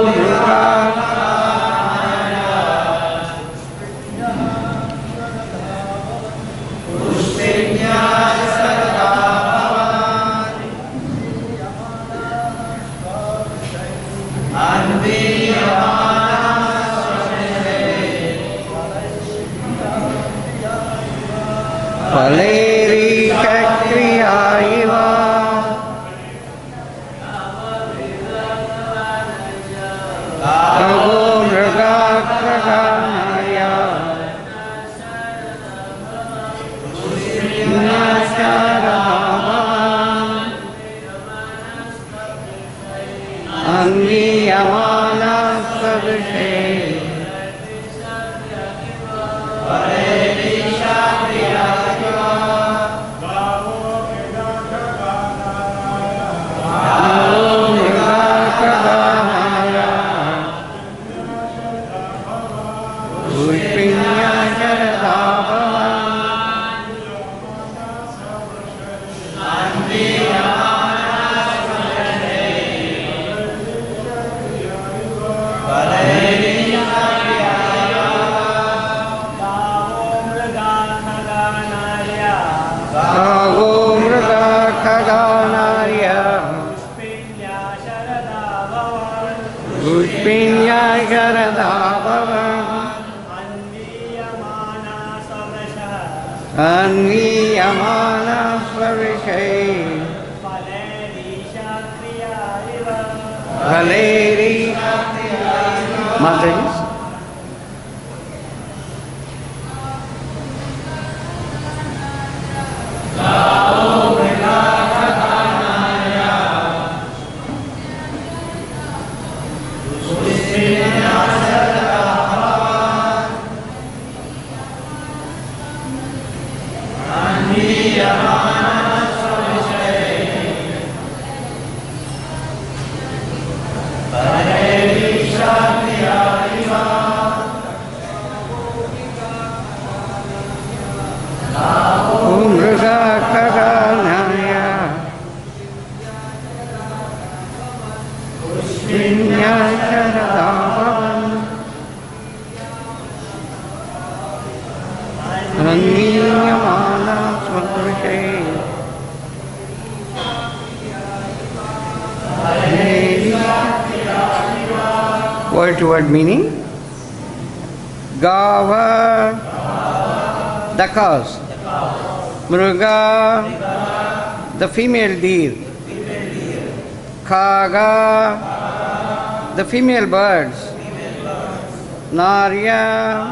Faleri shakriya iva. Gavo murga kaga narya. Pushpinya sharada bhavan. Anviyamana svavrishai. Pushpinya sharada bhavan. Anviyamana svavrishai. Faleri Mataji. Word to word meaning. Gava, the cows. Mruga, the female deer. Kaga, the female birds. Narya,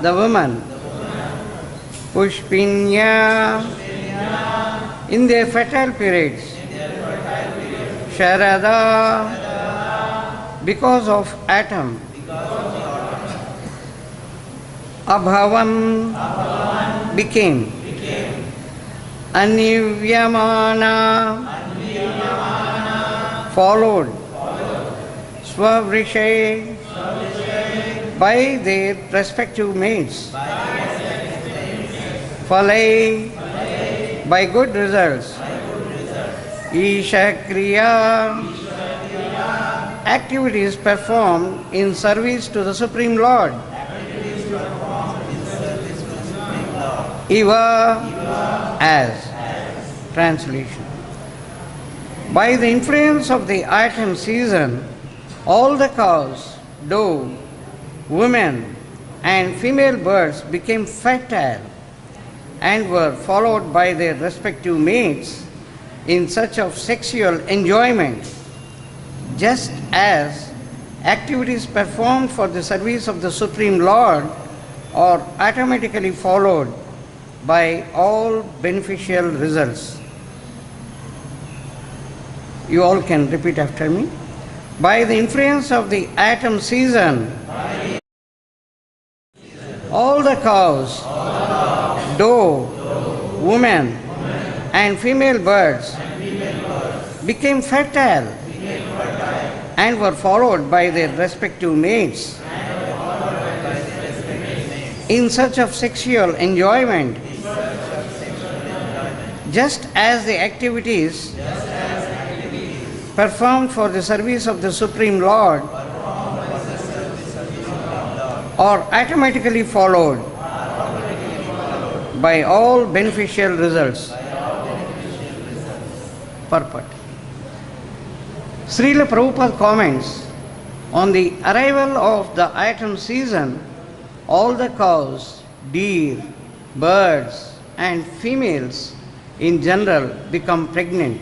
the woman. Pushpinya, in their fertile periods. Sharada, because of atom. Abhavam, became. Anivyamana, followed. Swavrishay, by their respective mates. Falay, by good results. Isha Kriya, activities performed in service to the Supreme Lord. Eva as. Translation. By the influence of the autumn season, all the cows, doe, women, and female birds became fertile and were followed by their respective mates in search of sexual enjoyment, just as activities performed for the service of the Supreme Lord are automatically followed by all beneficial results. You all can repeat after me. By the influence of the autumn season, all the cows, doe, women, and female birds became fertile and were followed by their respective mates in search of sexual enjoyment, just as the activities performed for the service of the Supreme Lord are automatically followed by all beneficial results. Purport. Srila Prabhupada comments, on the arrival of the autumn season, all the cows, deer, birds, and females in general become pregnant,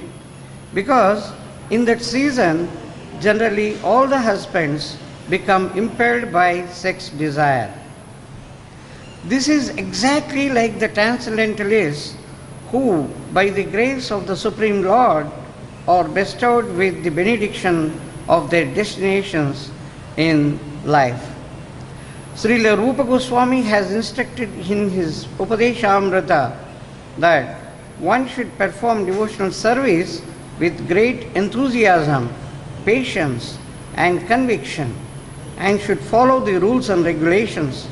because in that season, generally all the husbands become impelled by sex desire. This is exactly like the transcendentalists who, by the grace of the Supreme Lord, are bestowed with the benediction of their destinations in life. Srila Rupa Goswami has instructed in his Upadeshamrita that one should perform devotional service with great enthusiasm, patience, and conviction, and should follow the rules and regulations.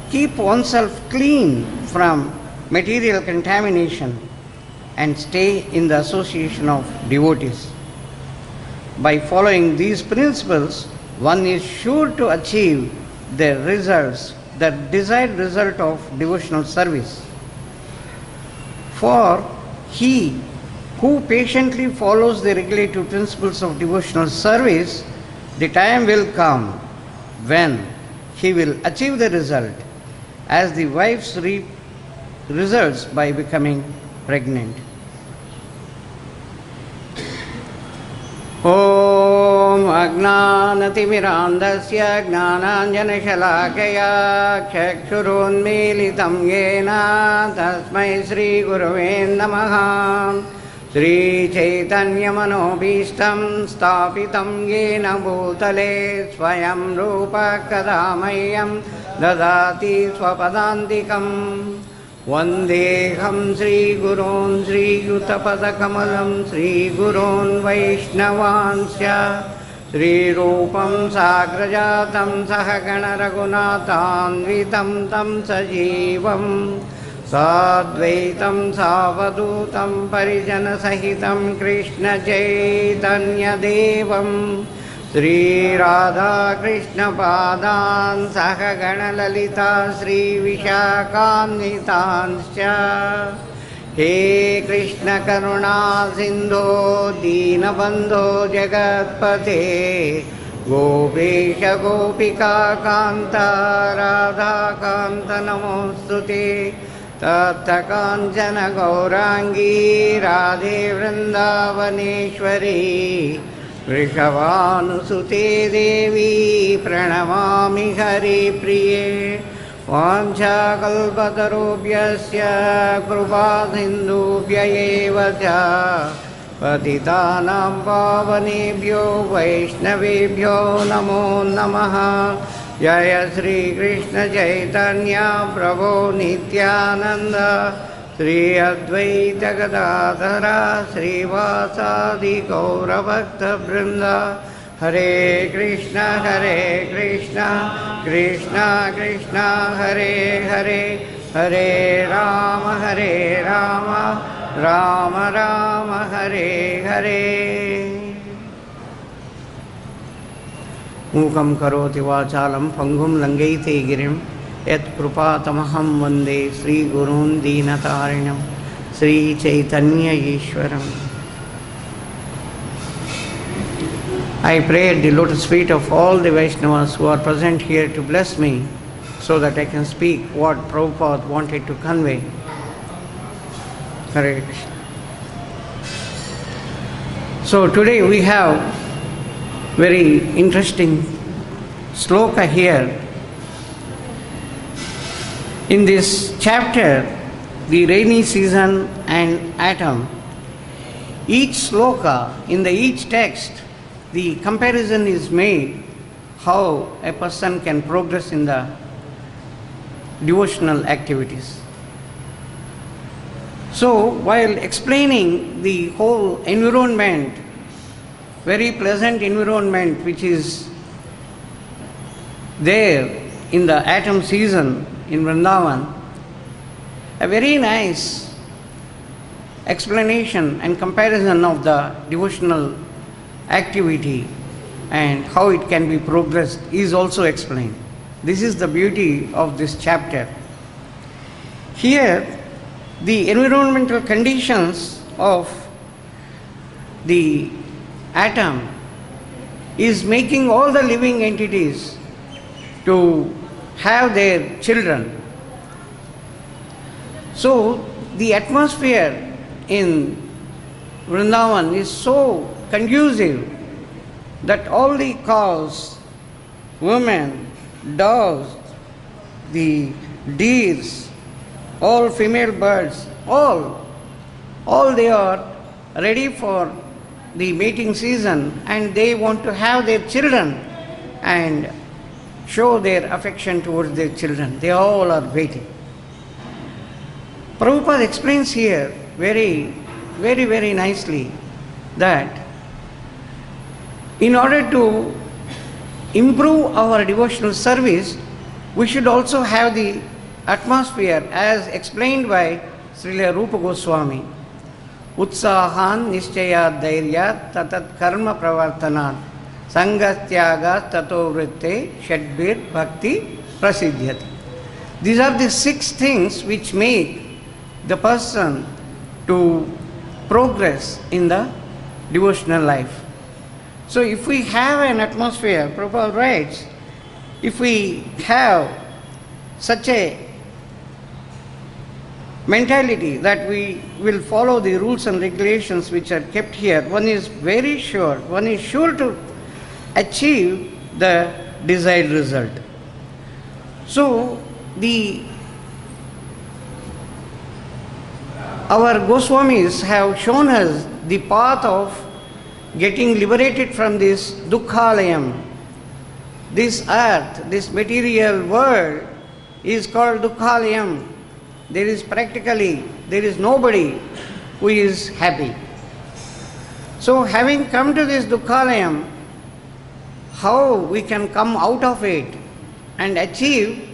Keep oneself clean from material contamination and stay in the association of devotees. By following these principles, one is sure to achieve the results, the desired result of devotional service. For he who patiently follows the regulative principles of devotional service, the time will come when he will achieve the result, as the wives reap results by becoming pregnant. Om Agnanatimirandasya Gnananjanashalakaya Chakshurunmilitam Yena Tasmai Sri Gurave Namaha. Sri Chaitanya Manobhishtam Stapitam Yena Bhutale Swayam Rupa Kadamayam Dadati Swapadantikam. Vandeham Sri Gurun Sri Yutapadakamalam Sri Gurun Vaishnavansya Sri Rupam Sagrajatam Sahagana Raghunathanvitam Tam Sajivam Sadvaitam Savadutam Parijana Sahitam Krishna Chaitanya Devam Sri Radha Krishna Padan Sahagana Lalita Sri Vishakanitanshya. He Krishna Karuna Sindho Deenabandho Jagatpate Gopesha Gopika Kanta Radha Kanta Namostute Tatta Kanchana Gaurangi Radhe Vrindavaneshwari Vrishavanusute Devi Pranamami Hari Priye Vancha Kalpatarubhyasya Krupasindubhya eva cha Patitanam Pavanebhyo Vaishnavebhyo Namo Namaha. Jaya Sri Krishna Chaitanya Prabhu Nityananda Sri Advaita Gadadhara Sri Vasadi Gaura Bhakta Vrinda. Hare Krishna Krishna Krishna Hare Hare Hare Rama Rama Rama Hare Hare. Mukam karoti vachalam pangum langaite girim yat krupatamaham vande Sri Gurun Deenatarinam Sri Chaitanya Ishwaram. I pray at the lotus feet of all the Vaishnavas who are present here to bless me so that I can speak what Prabhupada wanted to convey. Hare Krishna. So today we have very interesting sloka here. In this chapter, the rainy season and atom, each sloka, in each text, the comparison is made how a person can progress in the devotional activities. So, while explaining the whole environment, very pleasant environment which is there in the autumn season in Vrindavan, a very nice explanation and comparison of the devotional activity and how it can be progressed is also explained. This is the beauty of this chapter. Here, the environmental conditions of the atom is making all the living entities to have their children. So, the atmosphere in Vrindavan is so conducive that all the cows, women, dogs, the deers, all female birds, all they are ready for the mating season and they want to have their children and show their affection towards their children. They all are waiting. Prabhupada explains here very nicely that in order to improve our devotional service, we should also have the atmosphere as explained by Srila Rupa Goswami. Utsahan nischayat dhairyat tatat karma pravartanat sangatyaga tato vritte shadbir bhakti prasiddhyati. These are the 6 things which make the person to progress in the devotional life. So if we have an atmosphere, Prabhupada writes, if we have such a mentality that we will follow the rules and regulations which are kept here, one is sure to achieve the desired result. So our Goswamis have shown us the path of getting liberated from this dukkhalayam. This earth, this material world is called dukkhalayam. There is nobody who is happy. So having come to this dukkhalayam, how we can come out of it and achieve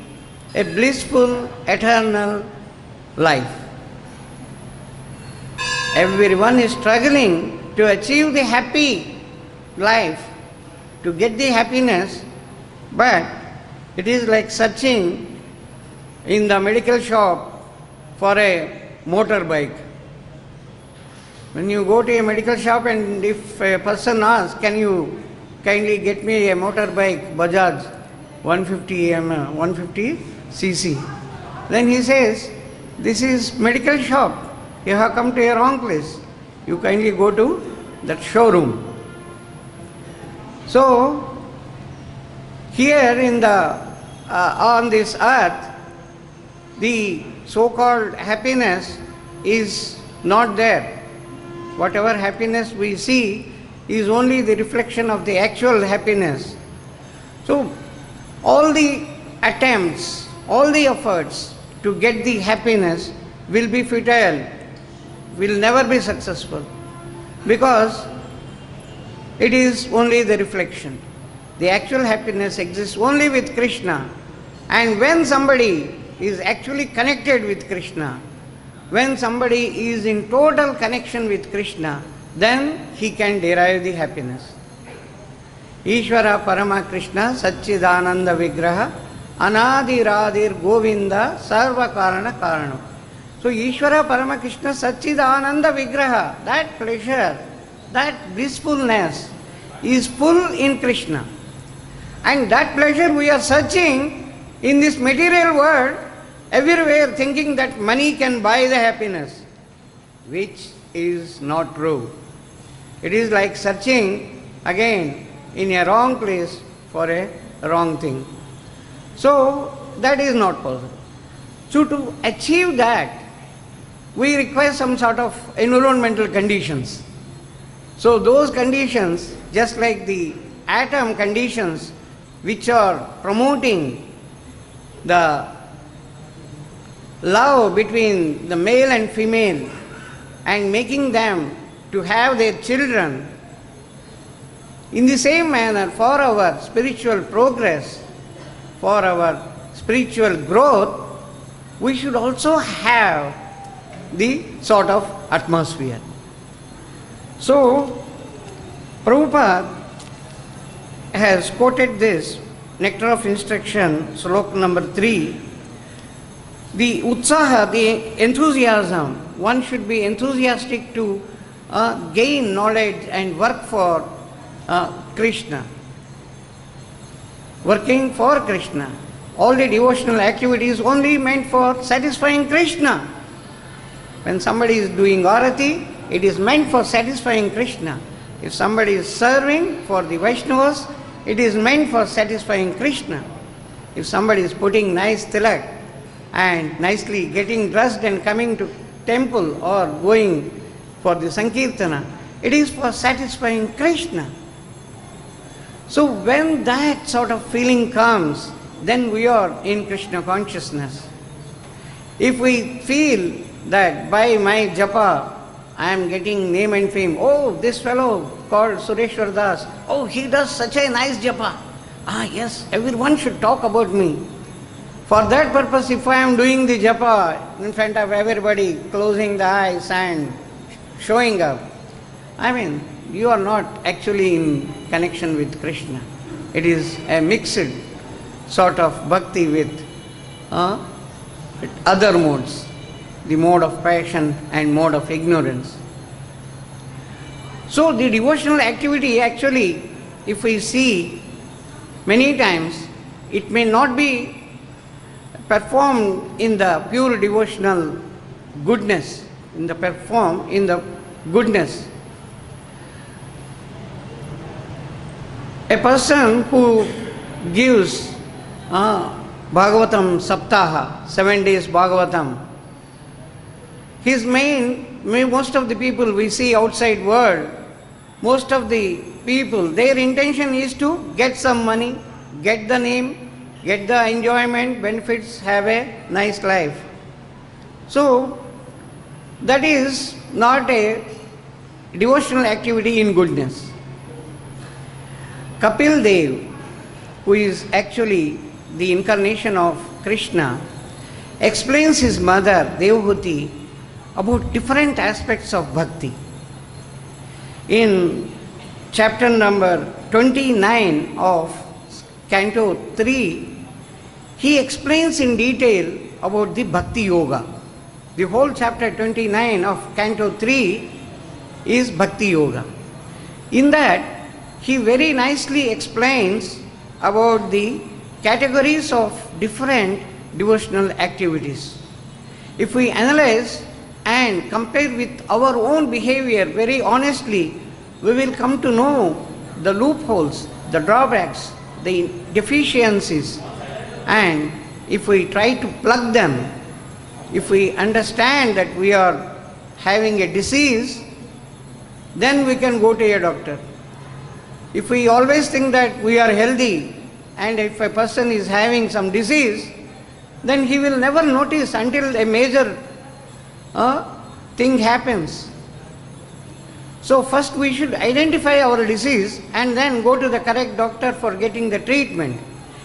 a blissful eternal life. Everyone is struggling to achieve the happy life, to get the happiness, but it is like searching in the medical shop for a motorbike. When you go to a medical shop and if a person asks, can you kindly get me a motorbike, Bajaj, 150 cc, then he says, this is medical shop, you have come to a wrong place. You kindly go to that showroom. So, here on this earth, the so-called happiness is not there. Whatever happiness we see is only the reflection of the actual happiness. So, all the attempts, all the efforts to get the happiness will be futile, will never be successful, because it is only the reflection. The actual happiness exists only with Krishna, and when somebody is actually connected with Krishna, when somebody is in total connection with Krishna, then he can derive the happiness. Ishvara Parama Krishna Satchidananda Vigraha Anadi Radhir Govinda Sarva Karana Karanam. So Ishvara Parama Krishna Satchidananda Vigraha, that pleasure, that blissfulness is full in Krishna. And that pleasure we are searching in this material world, everywhere thinking that money can buy the happiness, which is not true. It is like searching again in a wrong place for a wrong thing. So that is not possible. So to achieve that, we require some sort of environmental conditions. So those conditions, just like the atom conditions which are promoting the love between the male and female and making them to have their children, in the same manner for our spiritual progress, for our spiritual growth, we should also have the sort of atmosphere. So Prabhupada has quoted this Nectar of Instruction, Slok number 3. The utsaha, the enthusiasm, one should be enthusiastic to gain knowledge and work for Krishna. Working for Krishna. All the devotional activities only meant for satisfying Krishna. When somebody is doing Arati, it is meant for satisfying Krishna. If somebody is serving for the Vaishnavas, it is meant for satisfying Krishna. If somebody is putting nice tilak and nicely getting dressed and coming to temple or going for the Sankirtana, it is for satisfying Krishna. So when that sort of feeling comes, then we are in Krishna consciousness. If we feel that by my japa I am getting name and fame, oh, this fellow called Sureshwar Das, oh, he does such a nice japa. Ah, yes, everyone should talk about me. For that purpose, if I am doing the japa in front of everybody, closing the eyes and showing up, I mean, you are not actually in connection with Krishna. It is a mixed sort of bhakti with other modes, the mode of passion and mode of ignorance. So the devotional activity actually, if we see many times, it may not be performed in the pure devotional goodness, performed in the goodness. A person who gives Bhagavatam Saptaha, 7 days Bhagavatam, his most of the people we see outside world, most of the people, their intention is to get some money, get the name, get the enjoyment, benefits, have a nice life. So that is not a devotional activity in goodness. Kapil Dev, who is actually the incarnation of Krishna, explains his mother Devahuti about different aspects of bhakti. In chapter number 29 of Canto 3, he explains in detail about the bhakti-yoga. The whole chapter 29 of Canto 3 is bhakti-yoga. In that, he very nicely explains about the categories of different devotional activities. If we analyze and compare with our own behavior very honestly, we will come to know the loopholes, the drawbacks, the deficiencies, and if we try to plug them, if we understand that we are having a disease, then we can go to a doctor. If we always think that we are healthy, and if a person is having some disease, then he will never notice until a major thing happens. So first we should identify our disease and then go to the correct doctor for getting the treatment.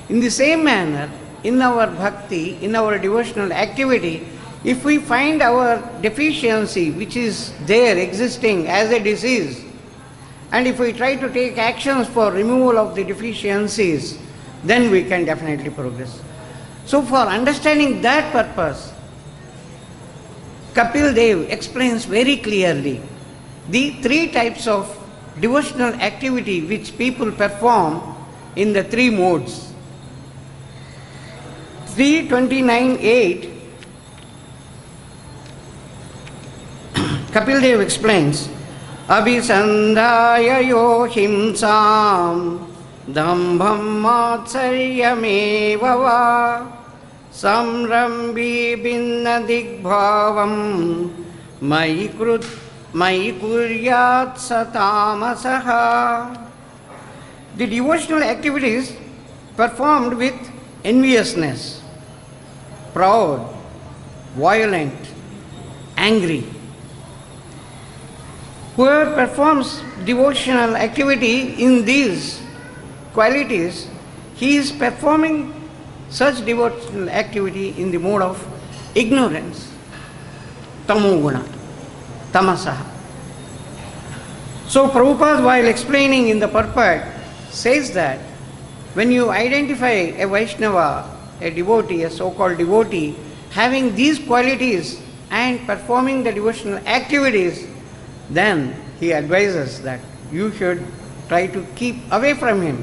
In the same manner, in our bhakti, in our devotional activity, if we find our deficiency which is there existing as a disease, and if we try to take actions for removal of the deficiencies, then we can definitely progress. So for understanding that purpose, Kapil Dev explains very clearly the three types of devotional activity which people perform in the three modes. 329.8 Kapil Dev explains, Abhisandhaya yo himsam dambham matsaryameva va samrambhi binna digbhavam mai kuryat satamasaha. The devotional activities performed with enviousness, proud, violent, angry. Whoever performs devotional activity in these qualities, he is performing such devotional activity in the mode of ignorance, tamoguna, tamasaha. So Prabhupada, while explaining in the purport, says that when you identify a Vaishnava, a devotee, a so-called devotee, having these qualities and performing the devotional activities, then he advises that you should try to keep away from him.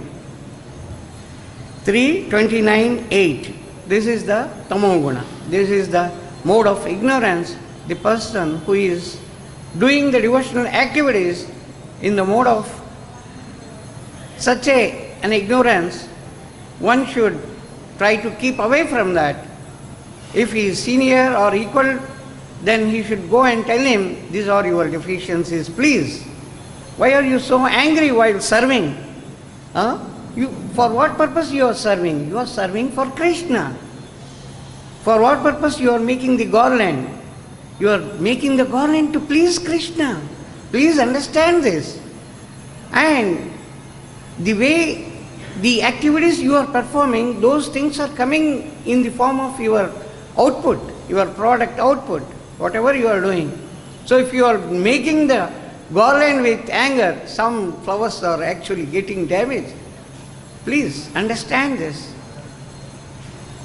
329.8. This is the tamoguna. This is the mode of ignorance. The person who is doing the devotional activities in the mode of such an ignorance, one should try to keep away from that. If he is senior or equal, then he should go and tell him, these are your deficiencies, please. Why are you so angry while serving? For what purpose you are serving? You are serving for Krishna. For what purpose you are making the garland? You are making the garland to please Krishna. Please understand this. And the way the activities you are performing, those things are coming in the form of your output, your product output, whatever you are doing. So if you are making the garland with anger, some flowers are actually getting damaged. Please understand this.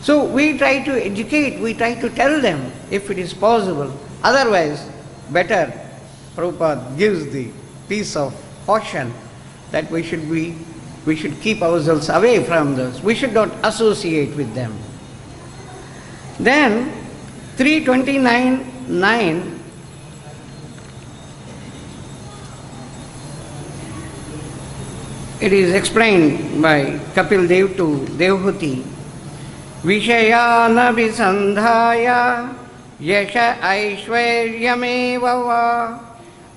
So we try to educate, we try to tell them if it is possible. Otherwise, better Prabhupada gives the piece of caution that we should keep ourselves away from those. We should not associate with them. Then 329.9. It is explained by Kapil Dev to Devhuti. Vishayana visandhaya yasha aishwaryameva va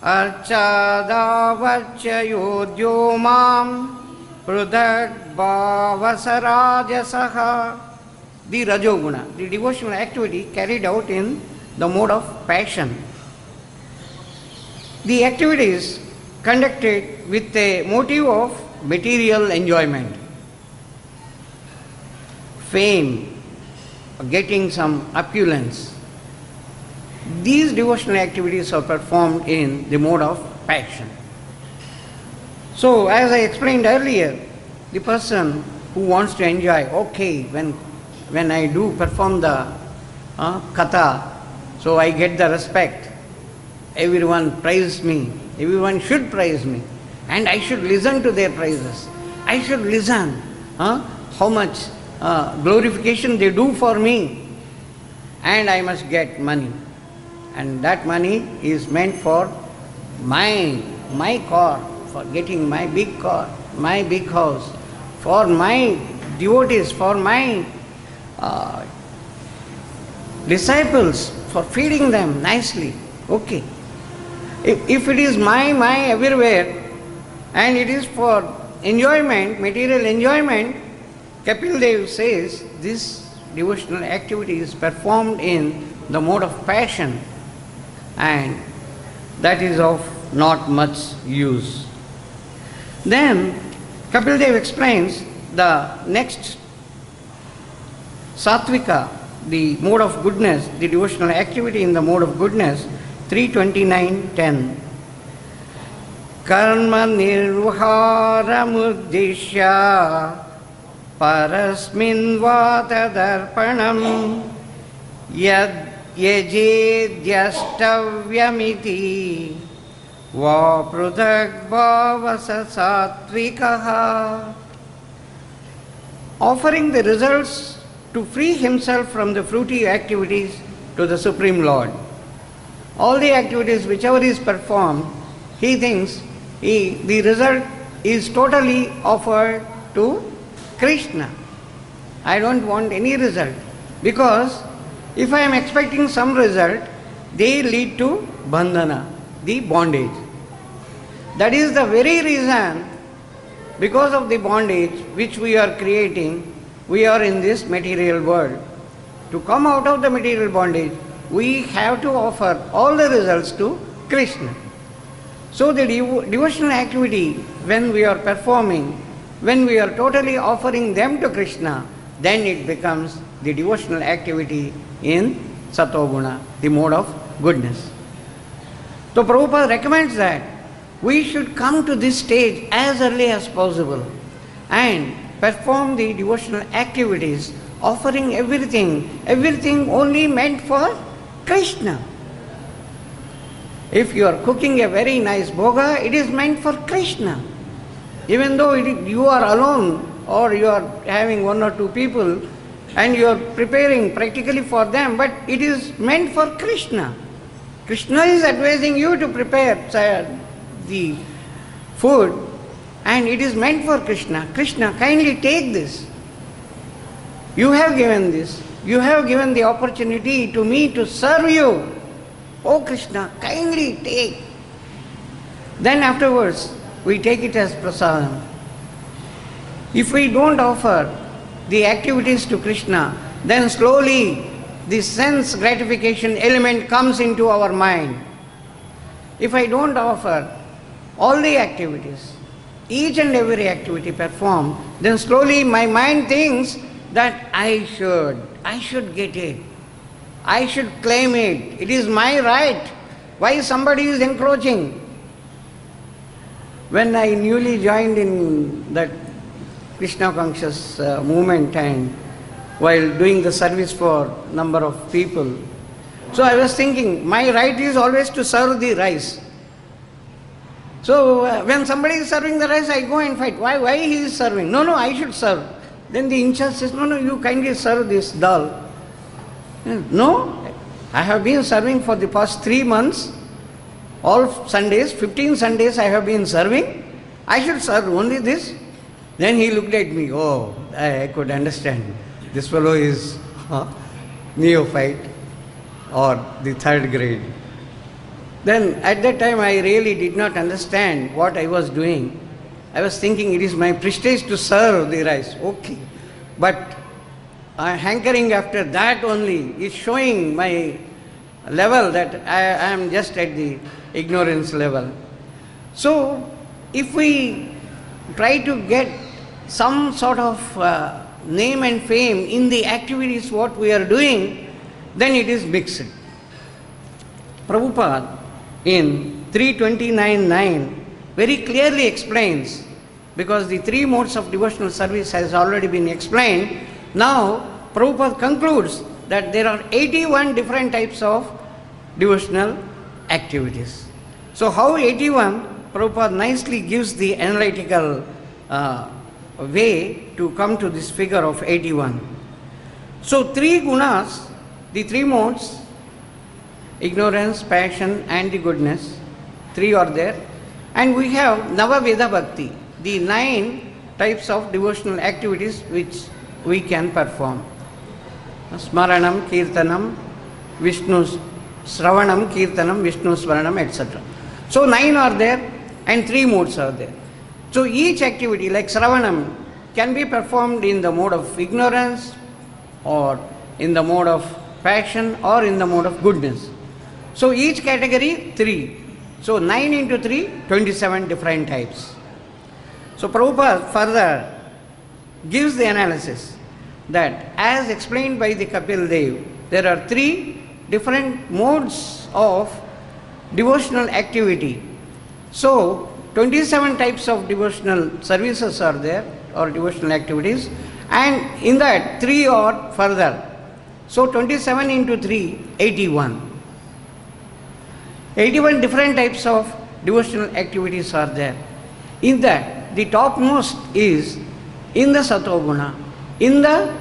archadavachayodyo mam prudak bhavasarajasaha. The Rajoguna, the devotional activity carried out in the mode of passion. The activities conducted with a motive of material enjoyment, fame, getting some opulence. These devotional activities are performed in the mode of passion. So, as I explained earlier, the person who wants to enjoy, okay, when I do perform the katha, so I get the respect. Everyone praises me. Everyone should praise me. And I should listen to their praises. I should listen how much glorification they do for me. And I must get money. And that money is meant for my car, for getting my big car, my big house, for my devotees, for my disciples, for feeding them nicely. Okay. If it is my everywhere, and it is for enjoyment, material enjoyment, Kapil Dev says this devotional activity is performed in the mode of passion, and that is of not much use. Then Kapil Dev explains the next Satvika, the mode of goodness, the devotional activity in the mode of goodness, 329.10. karma nirvaharamudishya parasmin vatadarpanam yad yajedyastavyamiti va pruthak bhavasa satvikaha. Offering the results to free himself from the fruity activities to the Supreme Lord. All the activities whichever is performed, he thinks the result is totally offered to Krishna. I don't want any result, because if I am expecting some result, they lead to bandhana, the bondage. That is the very reason, because of the bondage which we are creating, we are in this material world. To come out of the material bondage, we have to offer all the results to Krishna. So the devotional activity, when we are performing, when we are totally offering them to Krishna, then it becomes the devotional activity in Satoguna, the mode of goodness. So Prabhupada recommends that we should come to this stage as early as possible and perform the devotional activities, offering everything only meant for Krishna. If you are cooking a very nice bhoga, it is meant for Krishna. Even though you are alone or you are having one or two people and you are preparing practically for them, but it is meant for Krishna. Krishna is advising you to prepare the food, and it is meant for Krishna. Krishna, kindly take this. You have given this. You have given the opportunity to me to serve you. Oh Krishna, kindly take. Then afterwards, we take it as prasadam. If we don't offer the activities to Krishna, then slowly the sense gratification element comes into our mind. If I don't offer all the activities, each and every activity performed, then slowly my mind thinks that I should get it. I should claim it. It is my right. Why somebody is encroaching? When I newly joined in that Krishna conscious movement and while doing the service for number of people, so I was thinking, my right is always to serve the rice. So when somebody is serving the rice, I go and fight. Why he is serving? No, I should serve. Then the in-charge says, no, you kindly serve this dal. No, I have been serving for the past 3 months. All Sundays, 15 Sundays I have been serving. I should serve only this. Then he looked at me. Oh, I could understand. This fellow is neophyte or the 3rd grade. Then at that time I really did not understand what I was doing. I was thinking it is my prestige to serve the rice. Okay. But hankering after that only is showing my level that I am just at the ignorance level. So if we try to get some sort of name and fame in the activities what we are doing, then it is mixed. Prabhupada in 329.9 very clearly explains, because the 3 modes of devotional service has already been explained. Now Prabhupada concludes that there are 81 different types of devotional activities. So how 81? Prabhupada nicely gives the analytical way to come to this figure of 81. So 3 gunas, the 3 modes, ignorance, passion and the goodness, 3 are there. And we have Navaveda Bhakti, the 9 types of devotional activities which we can perform. Smaranam, Kirtanam, Vishnu, Sravanam, Kirtanam, Vishnu, Smaranam, etc. So 9 are there and 3 modes are there. So each activity like Sravanam can be performed in the mode of ignorance or in the mode of passion or in the mode of goodness. So each category 3. So 9 into 3, 27 different types. So Prabhupada further gives the analysis that as explained by the Kapil Dev, there are 3 different modes of devotional activity. So 27 types of devotional services are there, or devotional activities, and in that 3 or further. So 27 into 3, 81. 81 different types of devotional activities are there. In that, the topmost is in the Satoguna. In the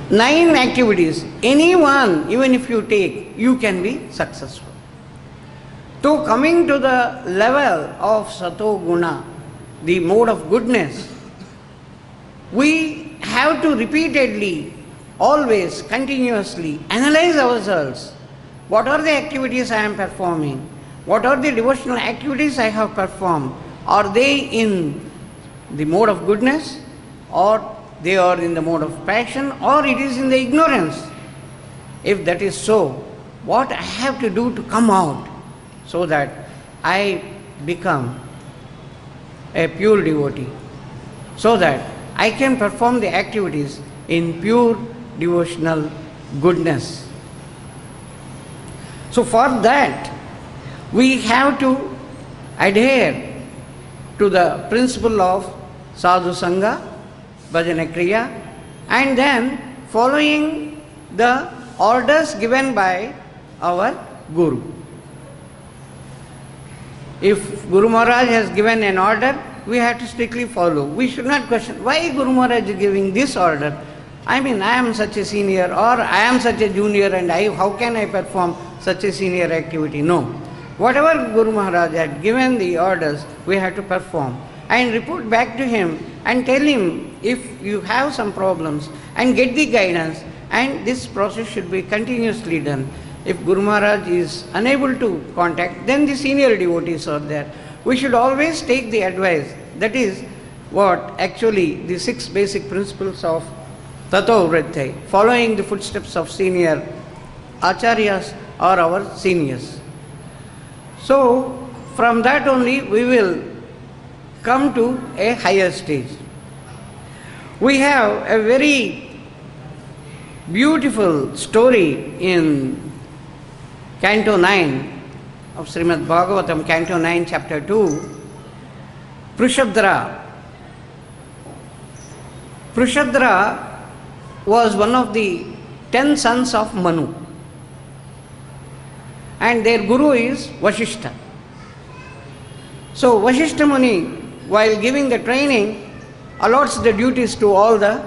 9 activities, any one, even if you take, you can be successful. So coming to the level of Satoguna, the mode of goodness, we have to repeatedly, always, continuously analyze ourselves. What are the activities I am performing? What are the devotional activities I have performed? Are they in the mode of goodness, or they are in the mode of passion, or it is in the ignorance? If that is so, what I have to do to come out so that I become a pure devotee, so that I can perform the activities in pure devotional goodness. So for that, we have to adhere to the principle of sadhu sangha, bhajana kriya, and then following the orders given by our Guru. If Guru Maharaj has given an order, we have to strictly follow. We should not question, why Guru Maharaj is giving this order? I mean, I am such a senior, or I am such a junior, and how can I perform such a senior activity? No. Whatever Guru Maharaj had given the orders, we have to perform and report back to him and tell him if you have some problems and get the guidance, and this process should be continuously done. If Guru Maharaj is unable to contact, then the senior devotees are there. We should always take the advice. That is what actually the 6 basic principles of Tato Vritti, following the footsteps of senior acharyas or our seniors. So from that only we will come to a higher stage. We have a very beautiful story in Canto 9 of Srimad Bhagavatam, Canto 9, Chapter 2, Prushabdra. Prushabdra was one of the 10 sons of Manu, and their guru is Vasishtha. So Vasishtha Muni, while giving the training, allots the duties to all the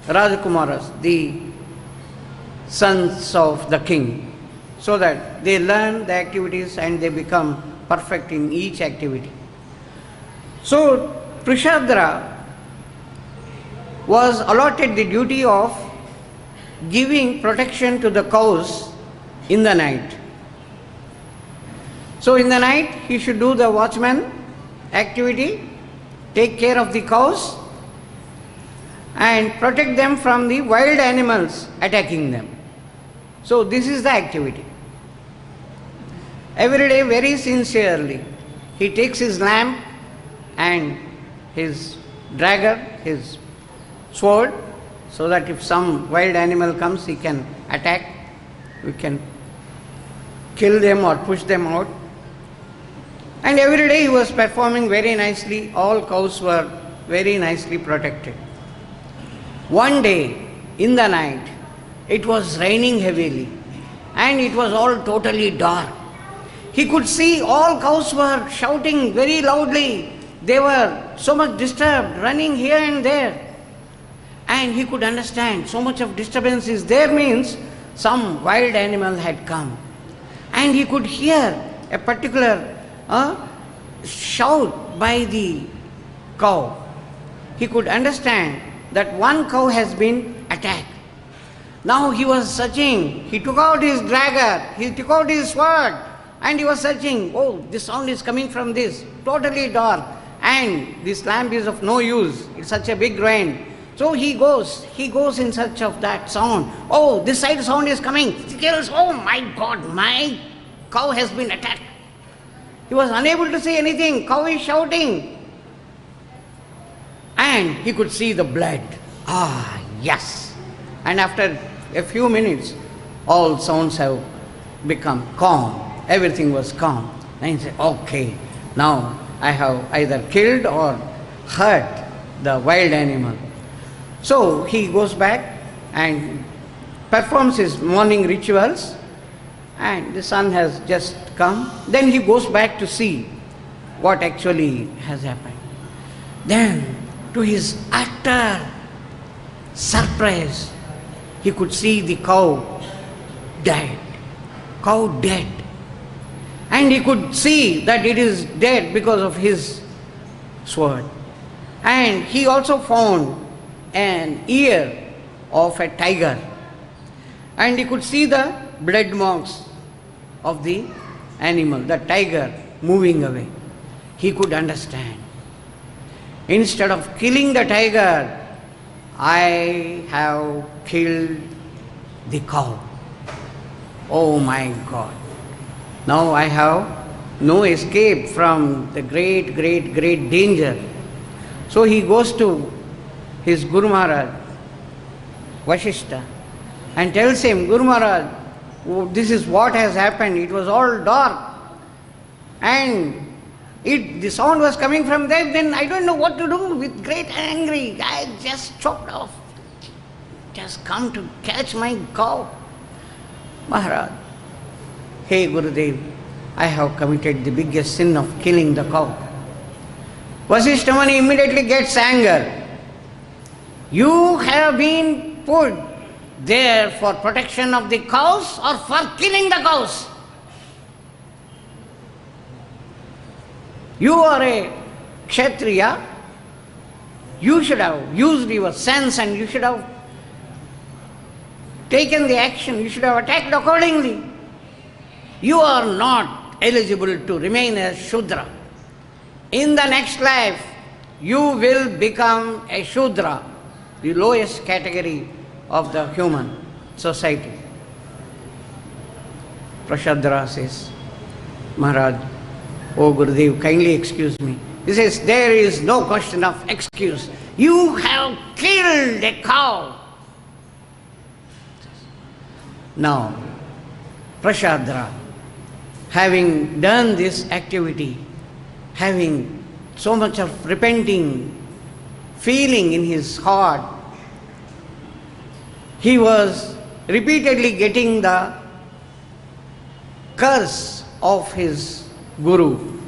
Rajakumaras, the sons of the king, so that they learn the activities and they become perfect in each activity. So Prushabdra was allotted the duty of giving protection to the cows in the night. So in the night he should do the watchman activity, take care of the cows and protect them from the wild animals attacking them. So this is the activity. Every day very sincerely he takes his lamp and his dagger, his sword, so that if some wild animal comes he can attack, we can kill them or push them out. And every day he was performing very nicely. All cows were very nicely protected. One day in the night it was raining heavily and it was all totally dark. He could see all cows were shouting very loudly. They were so much disturbed, running here and there. And he could understand so much of disturbance is there means some wild animal had come. And he could hear a particular shout by the cow. He could understand that one cow has been attacked. Now he was searching. He took out his dagger, he took out his sword, and he was searching. Oh, this sound is coming from this, totally dark. And this lamp is of no use. It's such a big rain. So he goes in search of that sound. Oh, this side sound is coming. He tells, oh my God, my cow has been attacked. He was unable to say anything. Cow is shouting. And he could see the blood. Ah, yes. And after a few minutes, all sounds have become calm. everything was calm. And he said, okay, now I have either killed or hurt the wild animal. So he goes back and performs his morning rituals, and the sun has just come. Then he goes back to see what actually has happened. Then, to his utter surprise, he could see the cow dead. And he could see that it is dead because of his sword. And he also found an ear of a tiger. And he could see the blood marks of the animal, the tiger moving away. He could understand. Instead of killing the tiger, I have killed the cow. Oh my God. Now I have no escape from the great danger. So he goes to his Guru Maharaj, Vasishtha, and tells him, Guru Maharaj, this is what has happened. It was all dark. And the sound was coming from there. Then I don't know what to do. With great anger, I just chopped off. Just come to catch my cow. Maharaj, hey Gurudev, I have committed the biggest sin of killing the cow. Vasishtha Muni immediately gets anger. You have been put there for protection of the cows or for killing the cows? You are a Kshatriya. You should have used your sense and you should have taken the action. You should have attacked accordingly. You are not eligible to remain a Shudra. In the next life, you will become a Shudra, the lowest category of the human society. Prashadra says, Maharaj, oh Gurudev, kindly excuse me. He says, there is no question of excuse. You have killed a cow. Now, Prashadra, having done this activity, having so much of repenting feeling in his heart, he was repeatedly getting the curse of his Guru.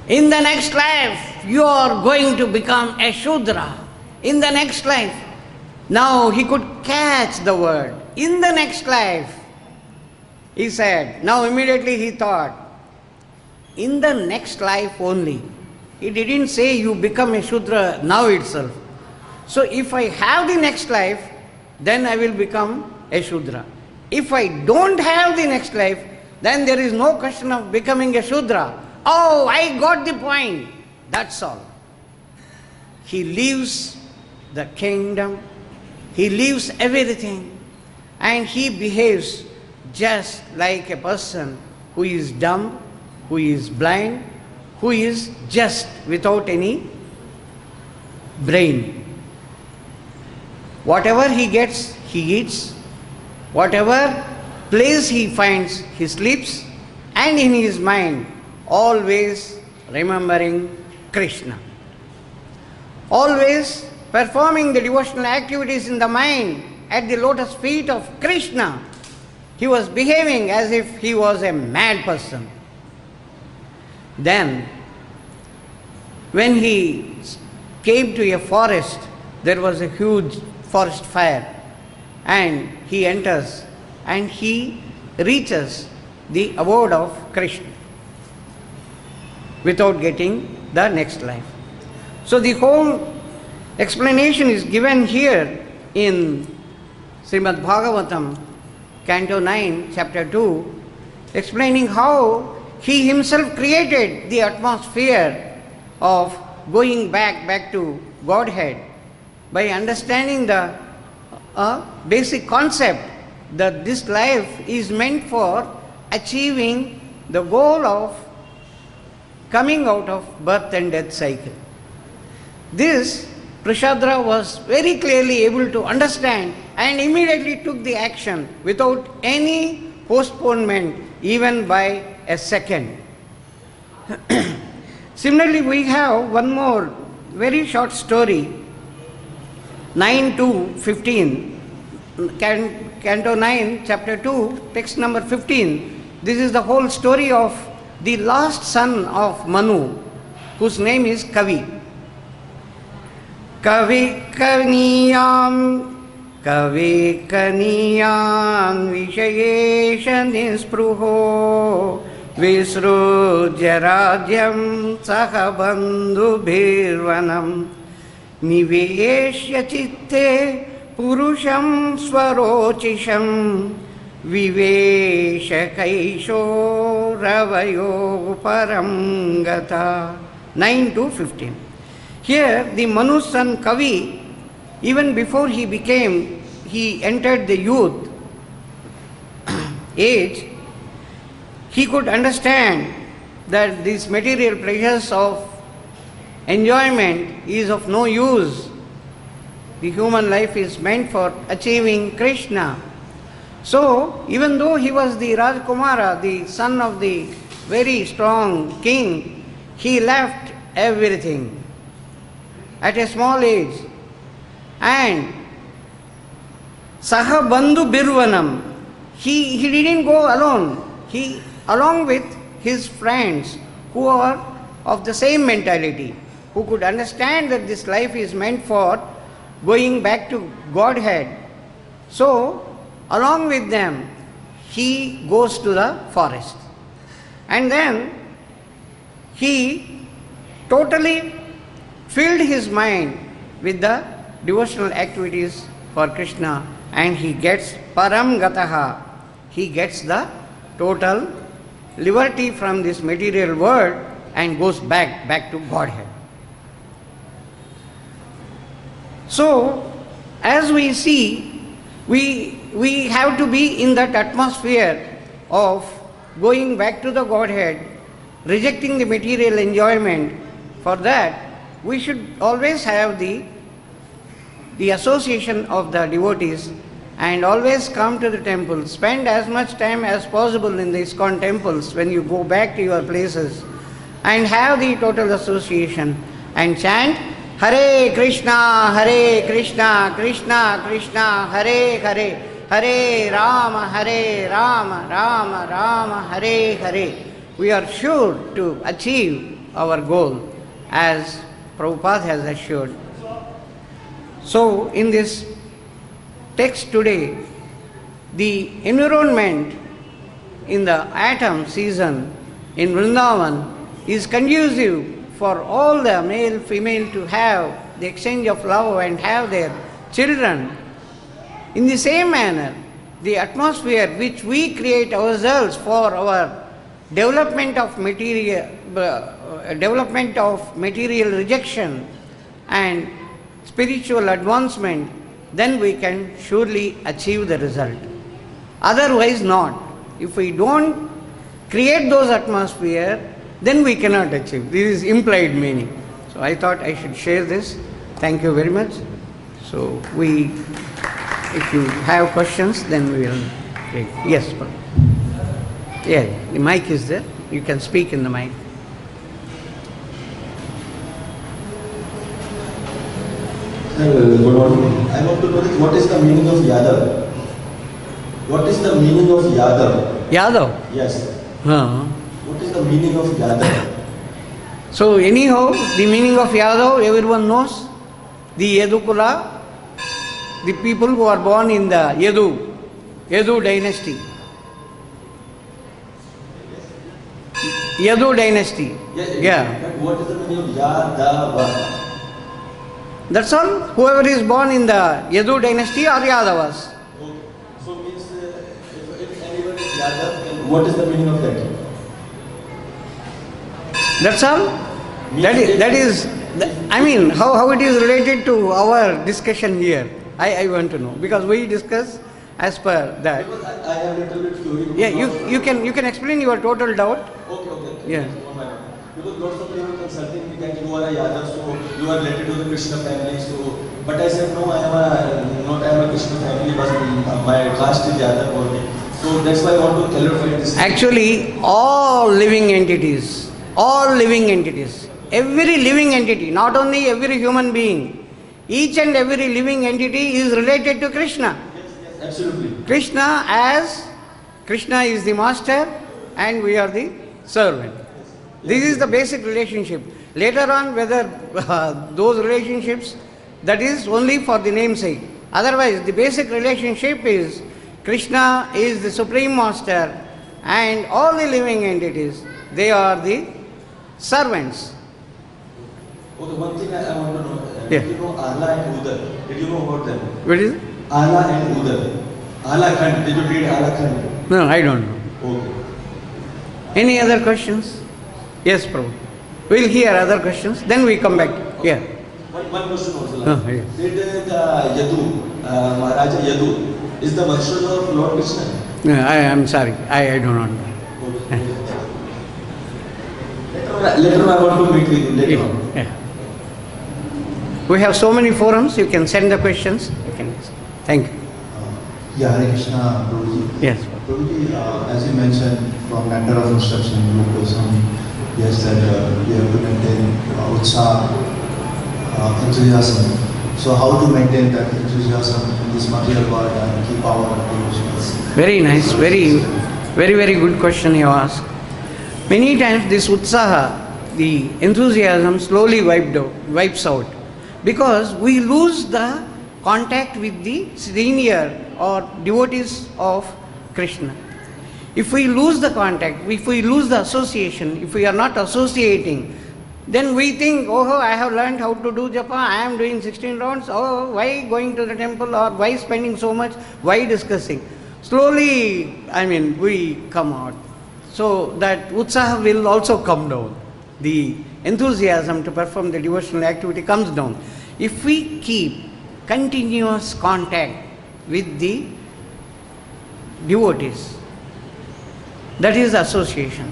In the next life, you are going to become a Shudra. In the next life. Now he could catch the word. In the next life, he said. Now immediately he thought, in the next life only. He didn't say you become a Shudra now itself. So if I have the next life, then I will become a Shudra. If I don't have the next life, then there is no question of becoming a Shudra. Oh, I got the point. That's all. He leaves the kingdom, he leaves everything, and he behaves just like a person who is dumb, who is blind, who is just without any brain. Whatever he gets, he eats. Whatever place he finds, he sleeps. And in his mind, always remembering Krishna. Always performing the devotional activities in the mind at the lotus feet of Krishna. He was behaving as if he was a mad person. Then, when he came to a forest, there was a huge forest fire, and he enters and he reaches the abode of Krishna without getting the next life. So the whole explanation is given here in Srimad Bhagavatam, Canto 9, Chapter 2, explaining how he himself created the atmosphere of going back to Godhead by understanding the basic concept that this life is meant for achieving the goal of coming out of birth and death cycle. This Prashadra was very clearly able to understand and immediately took the action without any postponement, even by a second. Similarly, we have one more very short story, 9 to 15, Canto 9, Chapter 2, text number 15. This is the whole story of the last son of Manu, whose name is Kavi. Kavi kaniyam vishayesha nispruho visrujya rajyam saha bandhu bhirvanam niveshya chitte purusham swarochisham vivesha kaisho ravayo parangata. 9 to 15. Here the Manu's son Kavi, even before he entered the youth age, he could understand that these material pleasures of enjoyment is of no use. The human life is meant for achieving Krishna. So, even though he was the Rajkumara, the son of the very strong king, he left everything at a small age. And Saha Bandhu Birvanam, he didn't go alone. He, along with his friends who are of the same mentality, who could understand that this life is meant for going back to Godhead. So, along with them, he goes to the forest. And then he totally filled his mind with the devotional activities for Krishna, and he gets param gataha. He gets the total liberty from this material world and goes back to Godhead. So, as we see, we have to be in that atmosphere of going back to the Godhead, rejecting the material enjoyment. For that, we should always have the association of the devotees and always come to the temple. Spend as much time as possible in the ISKCON temples when you go back to your places, and have the total association and chant Hare Krishna, Krishna Krishna, Hare Hare, Hare Rama, Rama Rama, Hare Hare. We are sure to achieve our goal, as Prabhupada has assured. So, in this text today, the environment in the autumn season in Vrindavan is conducive for all the male, female to have the exchange of love and have their children. In the same manner, the atmosphere which we create ourselves for our development of material rejection and spiritual advancement, then we can surely achieve the result. Otherwise not. If we don't create those atmosphere, then we cannot achieve. This is implied meaning. So I thought I should share this. Thank you very much. So if you have questions, then we will take. Yes, yeah, the mic is there. You can speak in the mic. Good morning. I want to know what is the meaning of Yadav? What is the meaning of Yadav? Yadav? Yes. What is the meaning of Yadav? So anyhow, the meaning of Yadav, everyone knows. The Yadukula, the people who are born in the Yadu dynasty. Yadu dynasty. Yeah. But what is the meaning of Yadava? That's all. Whoever is born in the Yadu dynasty are Yadavas. Okay. So means if anyone is Yadav, then what is the meaning of that? That's all. That is. I mean, how it is related to our discussion here. I want to know, because we discuss as per that. Because I have a little bit theory. Yeah, you can explain your total doubt. Okay. Yeah. Because lots of people consulting me that you are a Yadav, so you are related to the Krishna family. So, but I said no, I am a Krishna family, but my caste is Yadav only. So So that's why I want to clarify this. Actually, all living entities, every living entity, not only every human being, each and every living entity is related to Krishna. Yes, absolutely. Krishna is the master and we are the servant. This is the basic relationship. Later on, whether those relationships, that is only for the namesake. Otherwise, the basic relationship is Krishna is the supreme master and all the living entities, they are the servants. Okay, one thing I want to know. Yeah. You know Ala and Udar. Did you know about them? What is it? Ala and Udar. Ala Khand. Did you read Ala Khand? No, I don't know. Okay. Any other questions? Yes, Prabhu. We'll hear other questions, then we come back. Yeah. One question also. Yeah. Did Yadu, Maharaja Yadu, is the Varsha of Lord Krishna? No, I am sorry. I do not know. Okay. Later on I want to meet with you. Later on. Yeah. We have so many forums, you can send the questions. You can. Thank you. Yeah, Hare Krishna, Prabhuji. Yes. Prabhuji, as you mentioned, from matter of instruction, Guru Goswami, yes, that we have to maintain utsaha, enthusiasm. So how to maintain that enthusiasm in this material world and keep our devotions? Very nice. Very good question you ask. Many times this utsaha, the enthusiasm slowly wipes out because we lose the contact with the senior or devotees of Krishna. If we lose the contact, if we lose the association, if we are not associating, then we think, oh, I have learned how to do japa, I am doing 16 rounds, oh, why going to the temple or why spending so much, why discussing? Slowly, we come out. So that utsaha will also come down. The enthusiasm to perform the devotional activity comes down. If we keep continuous contact with the devotees, that is association.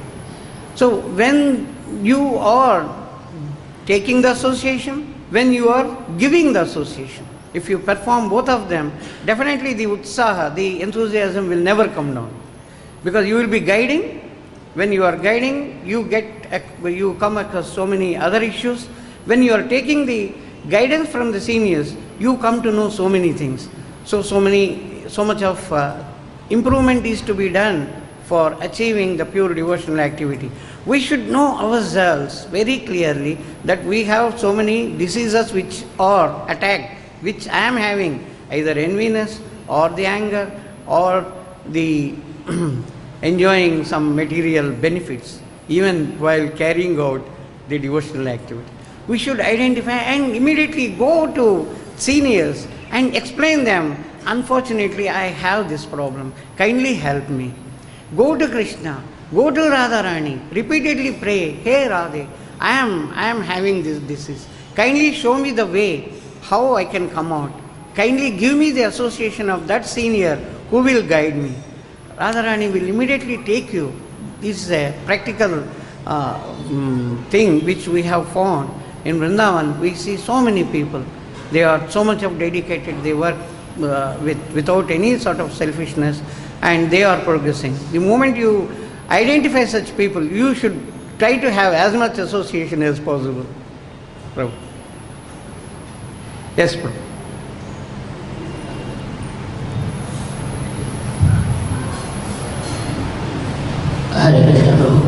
So when you are taking the association, when you are giving the association, if you perform both of them, definitely the utsaha, the enthusiasm will never come down. Because you will be guiding. When you are guiding, you come across so many other issues. When you are taking the guidance from the seniors, you come to know so many things. So much of improvement is to be done for achieving the pure devotional activity. We should know ourselves very clearly that we have so many diseases which are attacked, which I am having, either enviness or the anger or the enjoying some material benefits, even while carrying out the devotional activity. We should identify and immediately go to seniors and explain them, unfortunately I have this problem, kindly help me. Go to Krishna, go to Radharani, repeatedly pray, hey Radhe, I am having this disease. Kindly show me the way, how I can come out. Kindly give me the association of that senior who will guide me. Radharani will immediately take you. This is a practical thing which we have found. In Vrindavan, we see so many people. They are so much of dedicated, they work without any sort of selfishness, and they are progressing. The moment you identify such people, you should try to have as much association as possible. Prabhu. Yes, Prabhu. Hare Krishna Prabhu.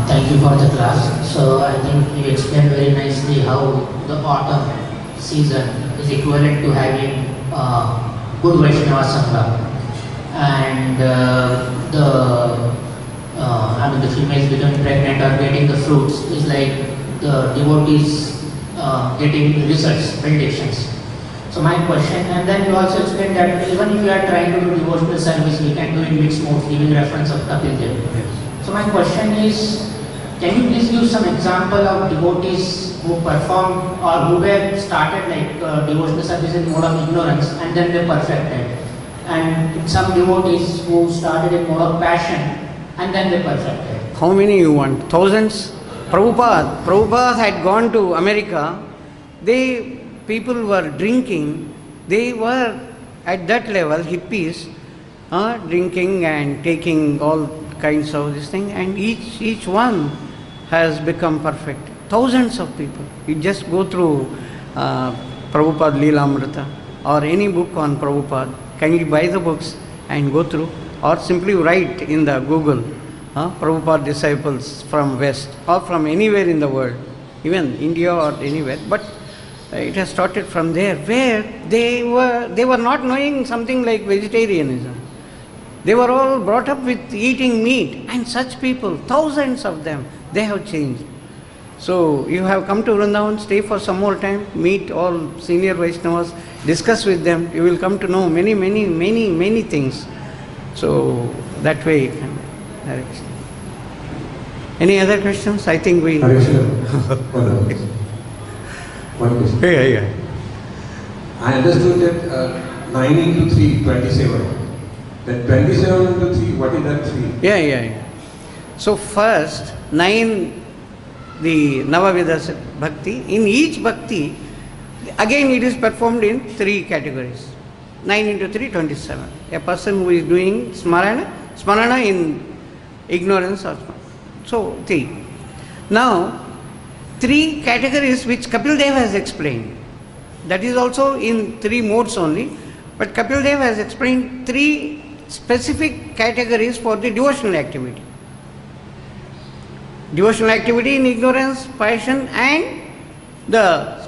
Thank you for the class. So I think you explained very nicely how the autumn season is equivalent to having good Vaishnava Sangha. And the females becoming pregnant or getting the fruits is like the devotees getting results, predictions. So my question, and then you also explained that even if we are trying to do devotional service, we can do in mixed mode, giving reference of Kapil Dev. Yes. So my question is, can you please give some example of devotees who perform or who have started like devotional service in mode of ignorance and then they perfected, and some devotees who started in mode of passion and then they perfected? How many you want? Thousands? Prabhupada had gone to America. People were drinking. They were at that level, hippies. drinking and taking all kinds of this thing, and each one has become perfect. Thousands of people. You just go through Prabhupada Leelamrita or any book on Prabhupada. Kindly buy the books and go through, or simply write in the Google, Prabhupada disciples from West or from anywhere in the world, even India or anywhere. But it has started from there, where they were not knowing something like vegetarianism. They were all brought up with eating meat, and such people, thousands of them, they have changed. So you have come to Vrindavan, stay for some more time, meet all senior Vaishnavas, discuss with them. You will come to know many things. So that way you can direct. Any other questions? I think we... One question. Yeah. I understood that 9 into 3, 27. That 27 into 3, what is that 3? Yeah. So first, 9, the Navavidas Bhakti. In each Bhakti, again it is performed in 3 categories. 9 into 3, 27. A person who is doing Smarana in ignorance or so 3. Now, 3 categories which Kapil Dev has explained. That is also in 3 modes only. But Kapil Dev has explained 3 specific categories for the devotional activity. Devotional activity in ignorance, passion and the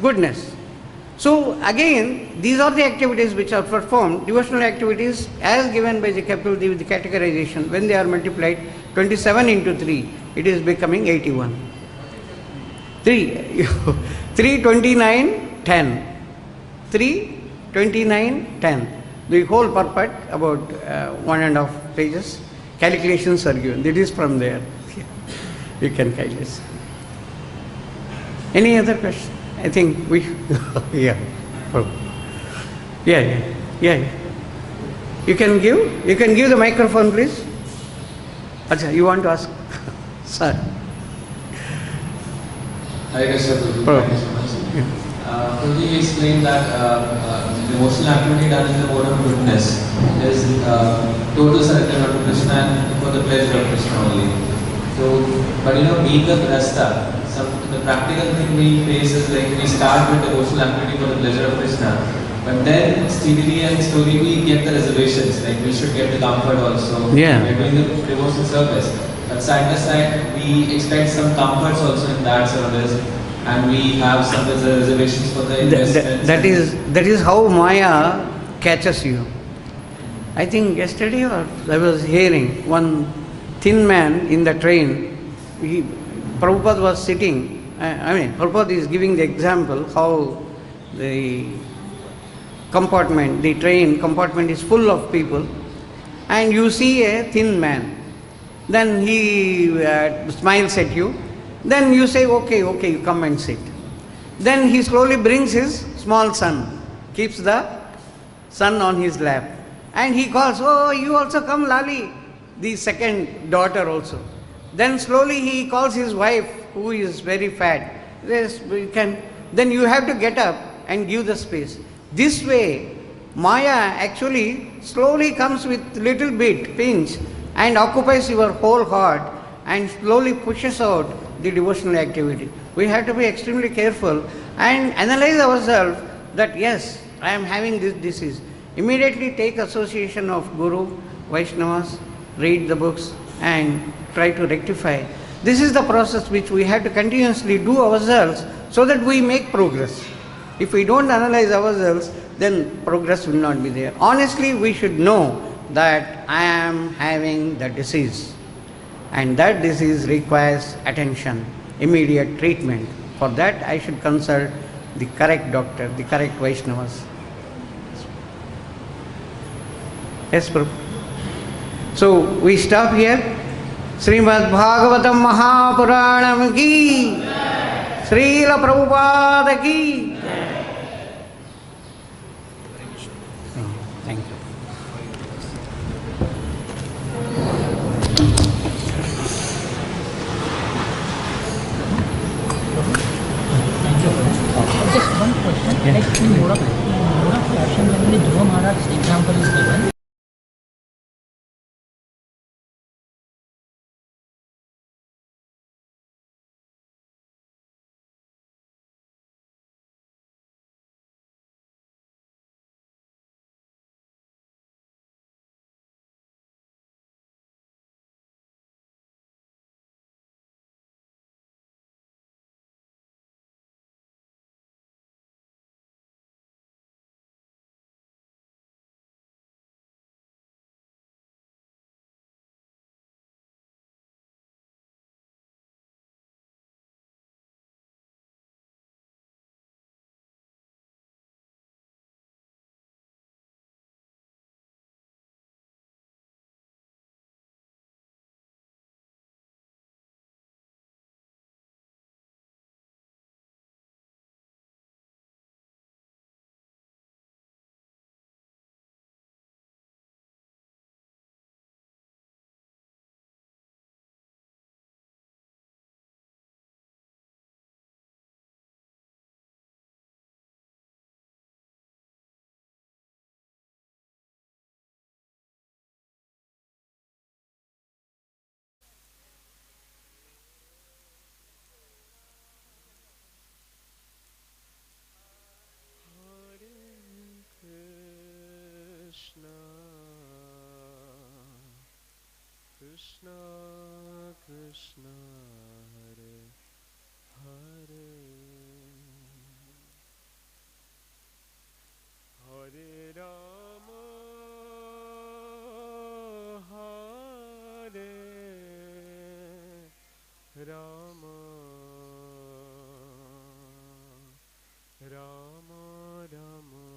goodness. So again, these are the activities which are performed, devotional activities as given by the Kapil Dev, the categorization. When they are multiplied, 27 into 3, it is becoming 81. 3, 29, 10. 3, 29, 10. The whole purport, about 1.5 pages, calculations are given. It is from there. You can calculate. Any other question? I think we... Yeah. You can give the microphone, please. Achha, you want to ask? Sir. Hi, Prabhu. Thank you so much. Could you explain that devotional activity done in the mode of goodness is total surrender to Krishna and for the pleasure of Krishna only? So, but being a grasta, the practical thing we face is like we start with devotional activity for the pleasure of Krishna, but then steadily and slowly we get the reservations, like we should get the comfort also. Yeah. We're doing the devotional service. But side by side, we expect some comforts also in that service, and we have some reservations for the investments. That is how Maya catches you. I think yesterday I was hearing one thin man in the train. Prabhupada was sitting. Prabhupada is giving the example how the train compartment is full of people, and you see a thin man. Then he smiles at you. Then you say, okay, you come and sit. Then he slowly brings his small son, keeps the son on his lap. And he calls, oh, you also come, Lali, the second daughter also. Then slowly he calls his wife, who is very fat. Yes, we can. Then you have to get up and give the space. This way, Maya actually slowly comes with little bit, pinch, and occupies your whole heart and slowly pushes out the devotional activity. We have to be extremely careful and analyze ourselves that yes, I am having this disease. Immediately take association of Guru, Vaishnavas, read the books and try to rectify. This is the process which we have to continuously do ourselves so that we make progress. If we don't analyze ourselves, then progress will not be there. Honestly, we should know that I am having the disease and that disease requires attention, immediate treatment. For that I should consult the correct doctor, the correct Vaishnavas. Yes, Prabhu. So we stop here. Srimad Bhagavatam Mahapuranam ki, Srila Prabhupada ki. Thank you. Just one question. Like in Yoga, Darshan, when the Dhruva Maharaj example is given, Krishna Hare Hare Hare Rama Hare Rama Rama Rama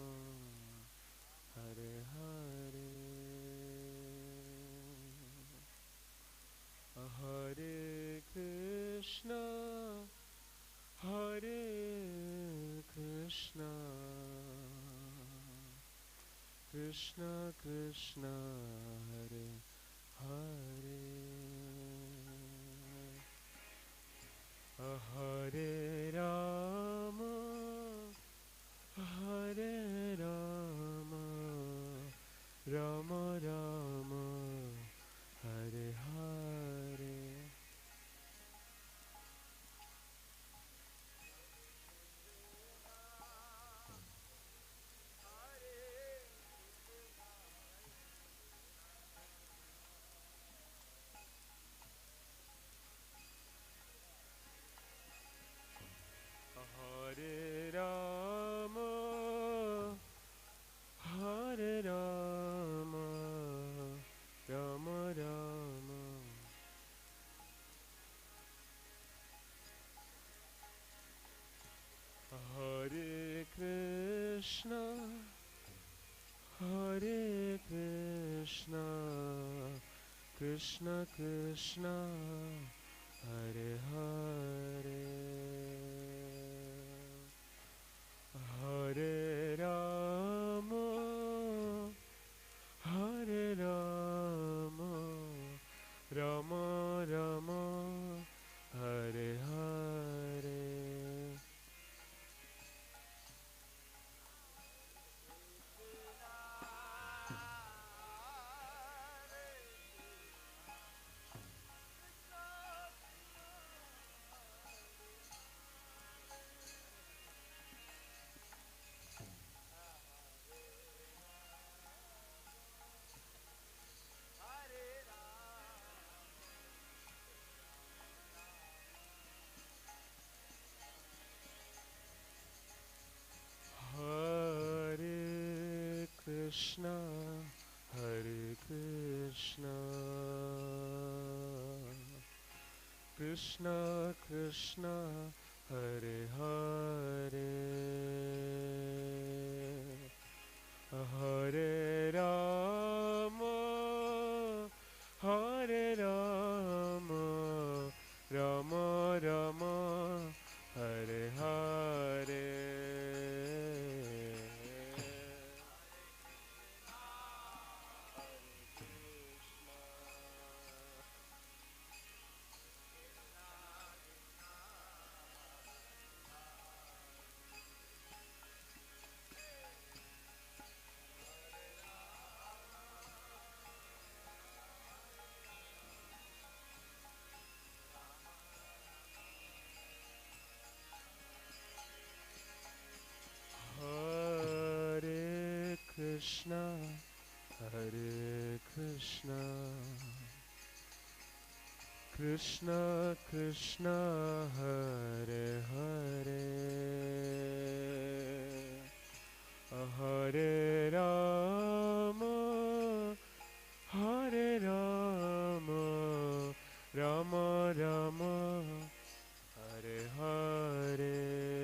Hare Hare Hare Krishna Hare Krishna Krishna Krishna Hare Hare Hare Rama Hare Rama Rama Rama Hare Hare Hare Rama Hare Rama Rama Rama Hare Krishna Hare Krishna Krishna Krishna Hare Hare Hare Rama Hare Rama Rama Rama Hare Hare Hare Krishna Hare Krishna Krishna Krishna Hare Hare Hare Rama Hare Rama Rama Rama Hare Hare Hare Krishna Hare Krishna Krishna Krishna Hare Hare Hare Rama Hare Rama Rama Rama Hare Hare